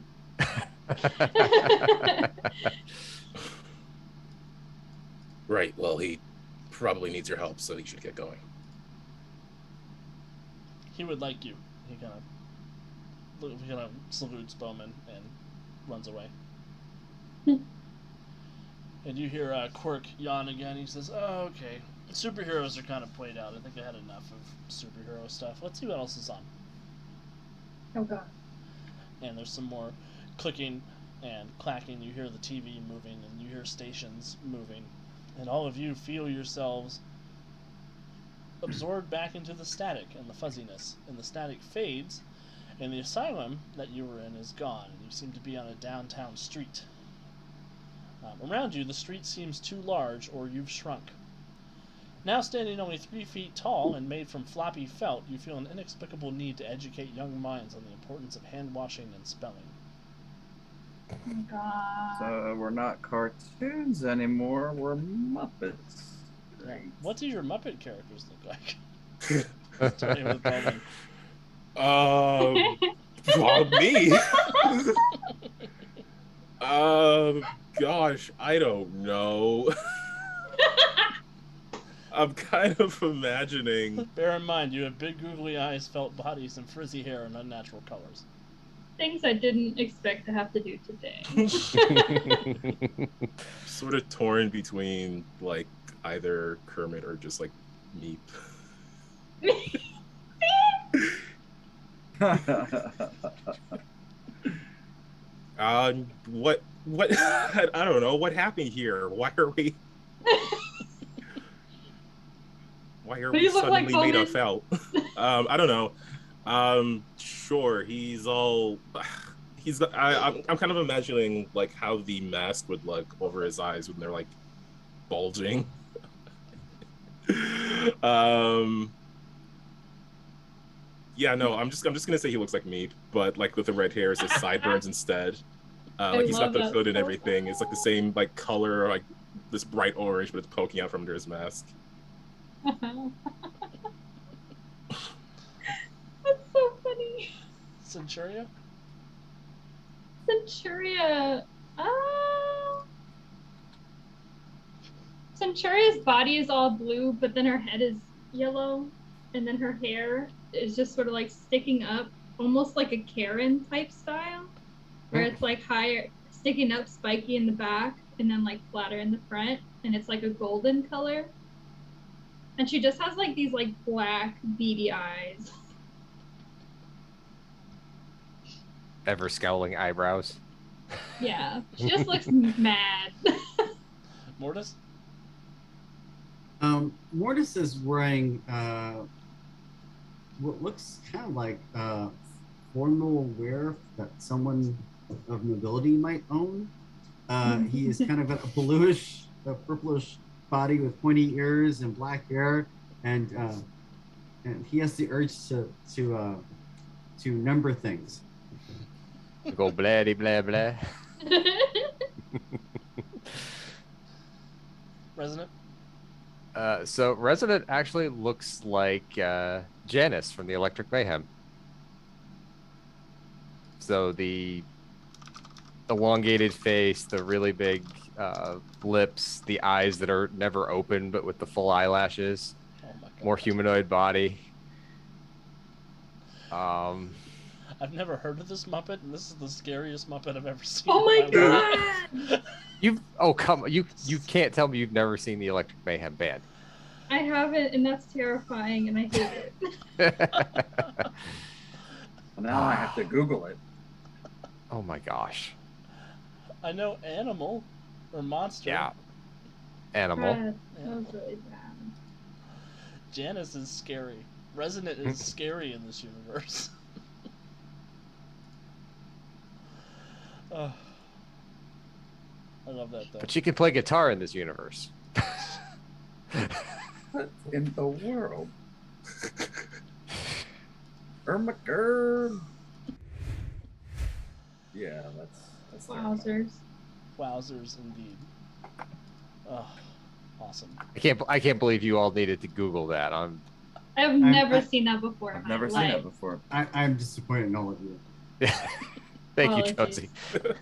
Right, well, he probably needs your help, so he should get going. He would like you. He kind of salutes Bowman and runs away. And you hear Quirk yawn again. He says, "Oh, okay. Superheroes are kind of played out. I think I had enough of superhero stuff. Let's see what else is on." Oh god. And there's some more clicking and clacking. You hear the TV moving, and you hear stations moving, and all of you feel yourselves absorbed back into the static and the fuzziness. And the static fades, and the asylum that you were in is gone, and you seem to be on a downtown street. Around you, the street seems too large, or you've shrunk. Now standing only 3 feet tall and made from floppy felt, you feel an inexplicable need to educate young minds on the importance of hand washing and spelling. Oh god. So we're not cartoons anymore. We're Muppets. Great. What do your Muppet characters look like? Starting with Bowman. Me? Gosh, I don't know. I'm kind of imagining. Bear in mind, you have big googly eyes, felt bodies, and frizzy hair in unnatural colors. Things I didn't expect to have to do today. Sort of torn between, like, either Kermit or just, like, Meep. What? I don't know. What happened here? Why are we You look like suddenly made Bowman. of felt? I don't know. Sure. I'm kind of imagining like how the mask would look over his eyes when they're like bulging. Yeah, no, I'm just gonna say he looks like me, but like with the red hair, his sideburns instead. Like he's got love the that hood and so everything. It's like the same like color, like this bright orange, but it's poking out from under his mask. That's so funny. Centuria? Centuria. Centuria's body is all blue, but then her head is yellow, and then her hair is just sort of like sticking up, almost like a Karen type style, where it's like higher, sticking up, spiky in the back, and then like flatter in the front, and it's like a golden color. And she just has like these like black beady eyes. Ever scowling eyebrows. Yeah, she just looks mad. Mortis? Mortis is wearing what looks kind of like formal wear that someone of nobility might own. He is kind of a bluish, purplish body with pointy ears and black hair, and he has the urge to number things. Go blah blah blah. Resident? So Resident actually looks like Janice from the Electric Mayhem. So the elongated face, the really big lips, the eyes that are never open but with the full eyelashes, Oh my god. more humanoid body. I've never heard of this Muppet, and this is the scariest Muppet I've ever seen. Oh my in life. god! You can't tell me you've never seen the Electric Mayhem Band. I haven't, and that's terrifying, and I hate it. Well, now I have to Google it. Oh my gosh. I know Animal or Monster. Yeah. Animal. God, that was really bad. Janice is scary. Resonant is scary in this universe. I love that though. But she can play guitar in this universe. What in the world? Irma Gerd. Yeah, that's Wowzers. Wowzers indeed. Awesome. I can't believe you all needed to Google that. I've never seen that before. I've never seen that before. I'm disappointed in all of you. Thank you, Apologies. Josie.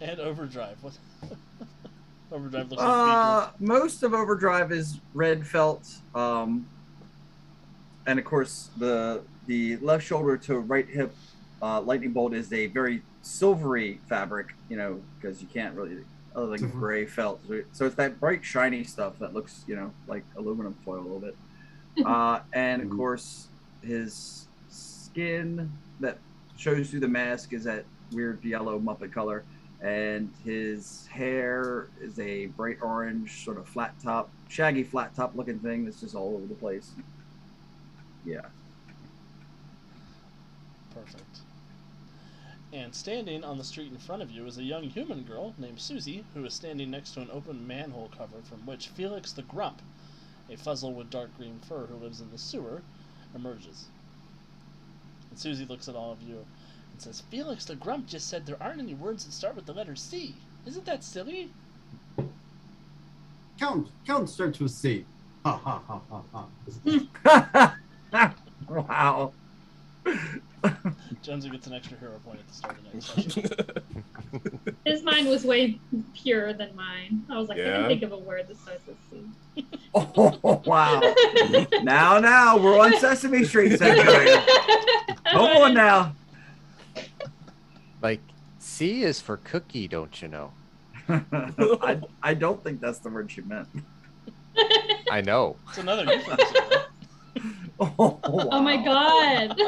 And Overdrive. What? Overdrive looks like Most of Overdrive is red felt, and of course the left shoulder to right hip lightning bolt is a very silvery fabric, you know, because you can't really other than gray felt. So it's that bright shiny stuff that looks, you know, like aluminum foil a little bit. And of course his skin that shows through the mask is that weird yellow Muppet color. And his hair is a bright orange, sort of flat top, shaggy flat top looking thing that's just all over the place. Yeah. Perfect. And standing on the street in front of you is a young human girl named Susie, who is standing next to an open manhole cover from which Felix the Grump, a fuzzle with dark green fur who lives in the sewer, emerges. And Susie looks at all of you and says, Felix the Grump just said there aren't any words that start with the letter C. Isn't that silly? Count starts with C. Ha ha ha ha ha. Wow. Jonesy gets an extra hero point at the start of the next session. His mind was way purer than mine. I was like, I Yeah. can think of a word that starts with C. Oh, wow. Now, we're on Sesame Street, Centurion. Come on now. Like, C is for cookie, don't you know? I don't think that's the word she meant. I know. It's another euphemism. Oh, wow. Oh my god.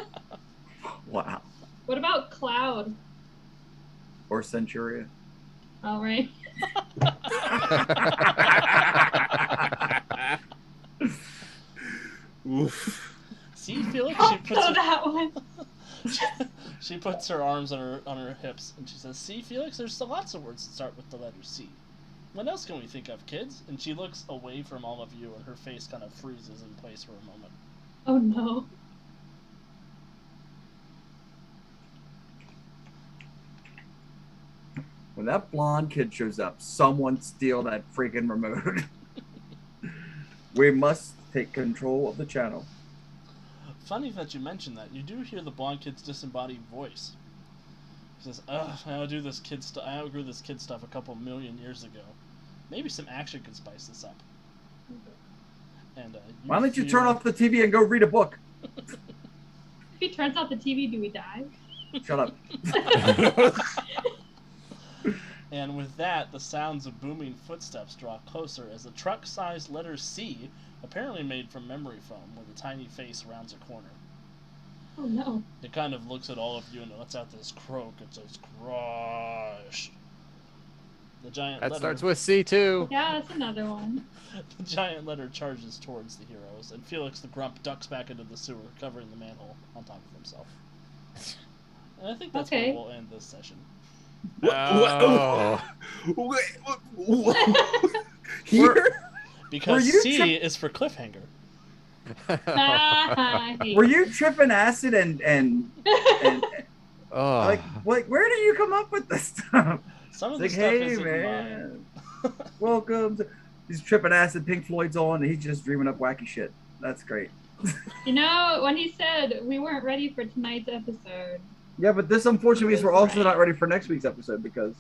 Wow. What about cloud? Or Centuria. All right. Oof. See, Felix, So that one. she puts her arms on her hips and she says, "See, Felix, there's lots of words that start with the letter C. What else can we think of, kids?" And she looks away from all of you, and her face kind of freezes in place for a moment. Oh no. When that blonde kid shows up, someone steal that freaking remote. We must take control of the channel. Funny that you mentioned that. You do hear the blonde kid's disembodied voice. He says, "Ugh, I outgrew this kid stuff a couple million years ago. Maybe some action could spice this up." And why don't you turn off the TV and go read a book? If he turns off the TV, do we die? Shut up. And with that, the sounds of booming footsteps draw closer as the truck-sized letter C, apparently made from memory foam, with a tiny face rounds a corner. Oh no. It kind of looks at all of you and lets out this croak. It says, "Crush." The giant That letter, starts with C too. Yeah, that's another one. the giant letter charges towards the heroes, and Felix the Grump ducks back into the sewer, covering the manhole on top of himself. And I think that's Okay. where we'll end this session. Oh. Here? Because you C is for cliffhanger. I hate Were you tripping acid and Oh. like where do you come up with this stuff? Some of It's the like, stuff hey isn't man, mine. welcome to. He's tripping acid, Pink Floyd's on, and he's just dreaming up wacky shit. That's great. You know, when he said we weren't ready for tonight's episode, Yeah, but this unfortunately means we're also not ready for next week's episode because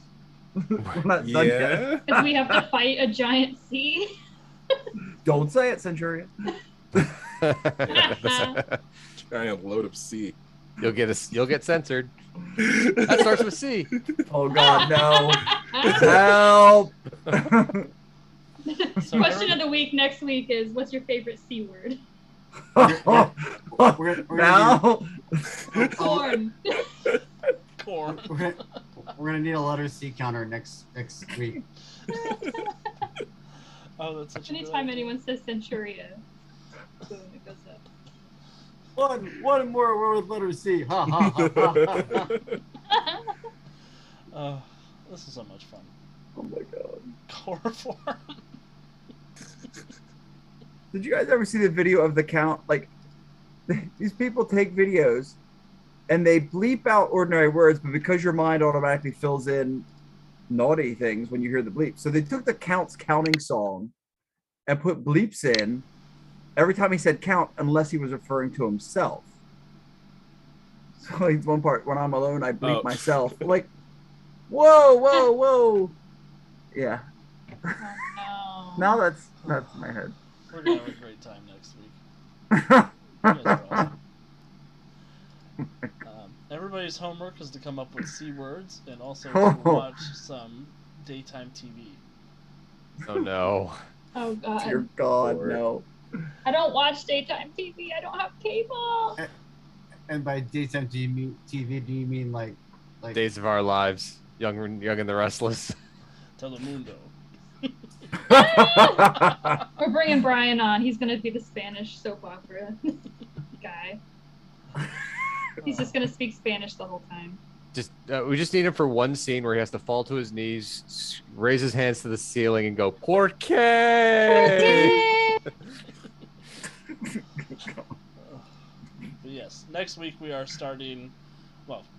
we're not done yet. Yeah. Because we have to fight a giant sea. Don't say it, Centurion. Giant load of sea. You'll get censored. That starts with C. Oh God, no! Help! So Question of the week next week is, what's your favorite C word? We're Now, Corn. corn. we're gonna need a letter C counter next week. Oh, that's such a good Anytime idea. anyone says Centuria, boom, it goes up. One more word with letter C. Ha ha ha ha. Ha. Oh, this is so much fun. oh my God! Chloroform. Did you guys ever see the video of the count? Like, these people take videos and they bleep out ordinary words, but because your mind automatically fills in naughty things when you hear the bleep. So they took the Count's counting song and put bleeps in every time he said count, unless he was referring to himself. So like one part, when I'm alone, I bleep myself. Like, whoa. Yeah. Oh, no. Now that's my head. We're gonna have a great time next week. You guys are awesome. Everybody's homework is to come up with C words and also to watch some daytime TV. Oh no. Oh God. Dear God, Lord. no. I don't watch daytime TV. I don't have cable. And by daytime TV, do you mean like Days of Our Lives. Young and the Restless. Telemundo. We're bringing Brian on. He's gonna be the Spanish soap opera guy. He's just gonna speak Spanish the whole time. We just need him for one scene where he has to fall to his knees, raise his hands to the ceiling, and go "Porque." But yes, next week we are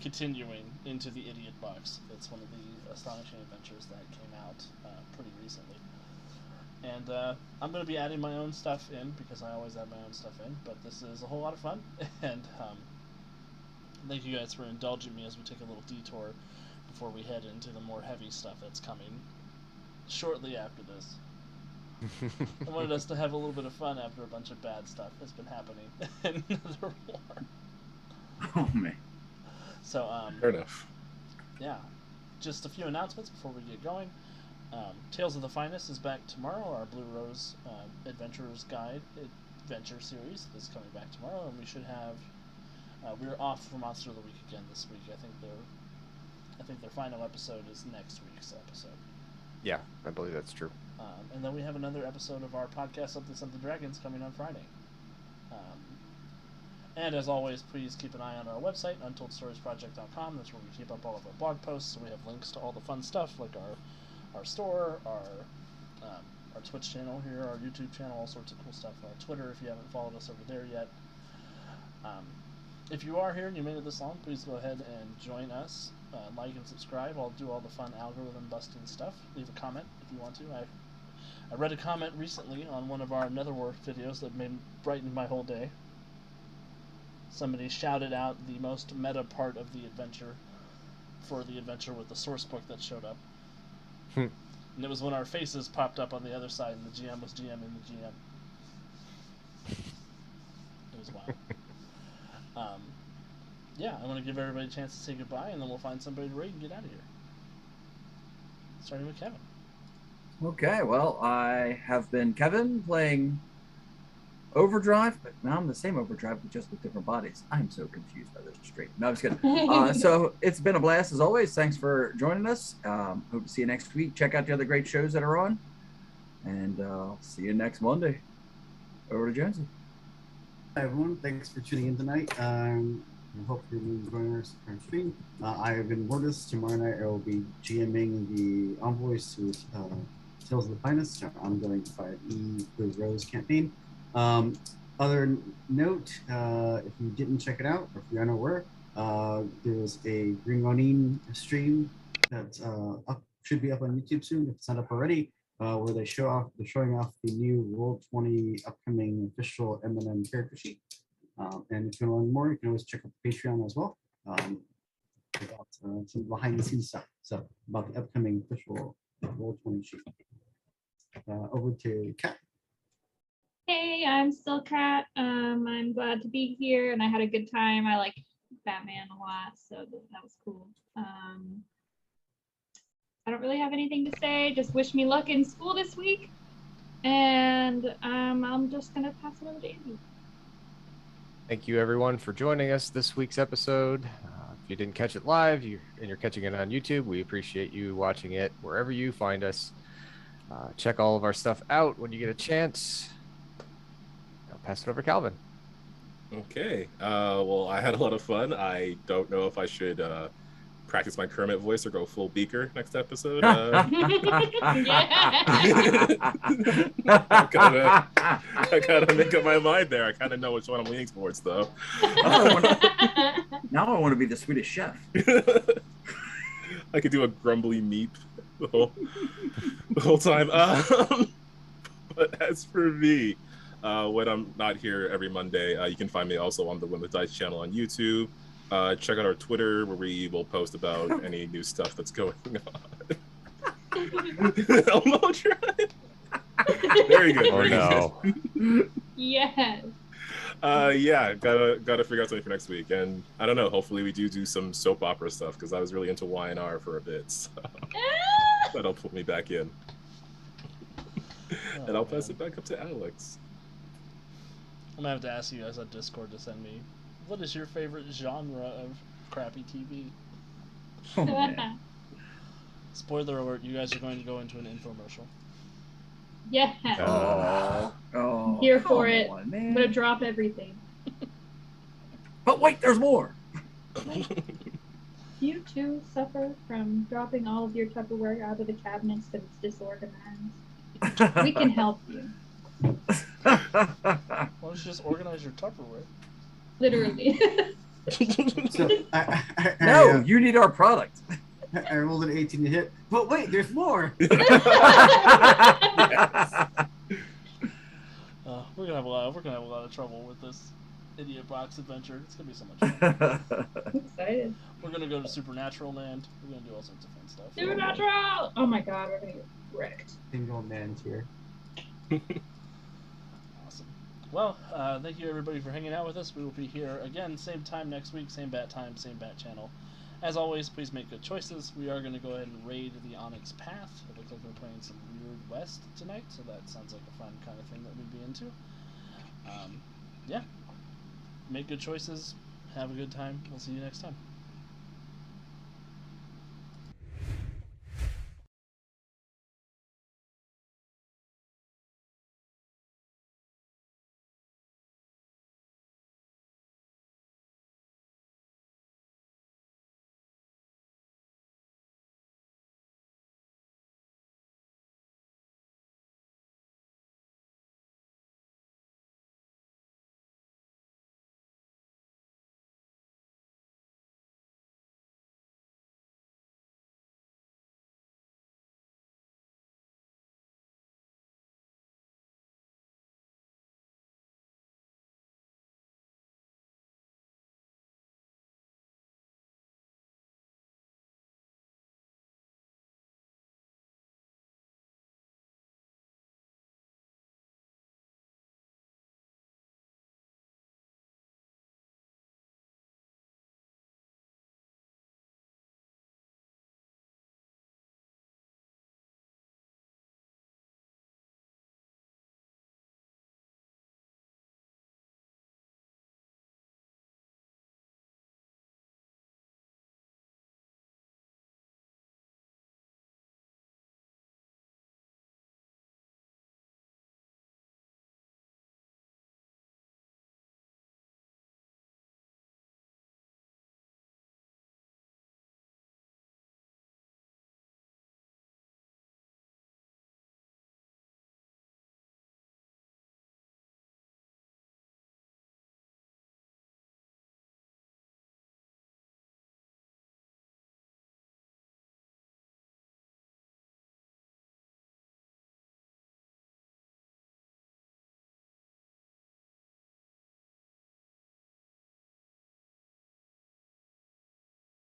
continuing into the Idiot Box. It's one of the astonishing adventures that came out pretty recently. And I'm going to be adding my own stuff in because I always add my own stuff in, but this is a whole lot of fun. And thank you guys for indulging me as we take a little detour before we head into the more heavy stuff that's coming shortly after this. I wanted us to have a little bit of fun after a bunch of bad stuff has been happening in Netherwar. Oh man. So, Fair enough. yeah, just a few announcements before we get going. Tales of the Finest is back tomorrow. Our Blue Rose Adventurer's Guide adventure series is coming back tomorrow, and we should have. We're off for Monster of the Week again this week. I think their final episode is next week's episode. Yeah, I believe that's true. And then we have another episode of our podcast, Something Dragons, coming on Friday. And as always, please keep an eye on our website, UntoldStoriesProject.com. That's where we keep up all of our blog posts. So we have links to all the fun stuff, like our store, our Twitch channel here, our YouTube channel, all sorts of cool stuff. Our Twitter, if you haven't followed us over there yet. If you are here and you made it this long, please go ahead and join us. Like and subscribe. I'll do all the fun algorithm busting stuff. Leave a comment if you want to. I read a comment recently on one of our Netherwar videos that brightened my whole day. Somebody shouted out the most meta part of the adventure for the adventure with the source book that showed up. And it was when our faces popped up on the other side and the GM was GMing the GM. It was wild. Yeah, I want to give everybody a chance to say goodbye, and then we'll find somebody to raid and get out of here. Starting with Kevin. Okay, well, I have been Kevin playing Overdrive, but now I'm the same Overdrive, but just with different bodies. I'm so confused by this straight. No, I'm just kidding. So it's been a blast as always. Thanks for joining us. Hope to see you next week. Check out the other great shows that are on, and see you next Monday. Over to Jonesy. Hi everyone, thanks for tuning in tonight. I hope you're enjoying our stream. I have been Mortis. Tomorrow night I will be GMing the Envoys to Tales of the Finest, our ongoing 5E Blue Rose campaign. Other note, if you didn't check it out, or if you're unaware, there was a Green Ronin stream that should be up on YouTube soon, if it's not up already, where they're showing off the new Roll20 upcoming official M&M character sheet. And if you want to learn more, you can always check out the Patreon as well. about some behind the scenes stuff. So about the upcoming official Roll20 sheet. Over to Kat. Hey, I'm still Kat. I'm glad to be here, and I had a good time. I like Batman a lot, so that was cool. I don't really have anything to say. Just wish me luck in school this week, and I'm just gonna pass it over to Andy. Thank you, everyone, for joining us this week's episode. If you didn't catch it live and you're catching it on YouTube, we appreciate you watching it wherever you find us. Check all of our stuff out when you get a chance. I'll pass it over to Calvin. Okay. Well, I had a lot of fun. I don't know if I should practice my Kermit voice or go full Beaker next episode. Yeah. I gotta make up my mind there. I kind of know which one I'm leaning towards, though. Now I want to be the Swedish chef. I could do a grumbly meep the whole time. But as for me, when I'm not here every Monday, you can find me also on the Win with Dice channel on YouTube. Check out our Twitter, where we will post about any new stuff that's going on. Elmo tried. Very good. Oh, very no. good. Yes. Yeah, gotta figure out something for next week, and I don't know. Hopefully, we do some soap opera stuff because I was really into Y&R for a bit. So that'll put me back in, and I'll pass it back up to Alex. I'm gonna have to ask you guys on Discord to send me what is your favorite genre of crappy TV. Oh, man. Spoiler alert: you guys are going to go into an infomercial. Yeah. Oh, Here for come it. on, I'm man. gonna drop everything. But wait, there's more. You too suffer from dropping all of your Tupperware out of the cabinets because it's disorganized. We can help you. Why don't you just organize your Tupperware? Literally. So No, you need our product. I rolled an 18 to hit. But wait, there's more. We're gonna have a lot of trouble with this idiot box adventure. It's gonna be so much fun. I'm excited. We're gonna go to Supernatural Land. We're gonna do all sorts of fun stuff. Supernatural! Oh my god, we're gonna get wrecked. Single man's here. Awesome. Well, thank you everybody for hanging out with us. We will be here again, same time next week, same bat time, same bat channel. As always, please make good choices. We are going to go ahead and raid the Onyx Path. It looks like we're playing some Weird West tonight, so that sounds like a fun kind of thing that we'd be into. Yeah. Make good choices. Have a good time. We'll see you next time.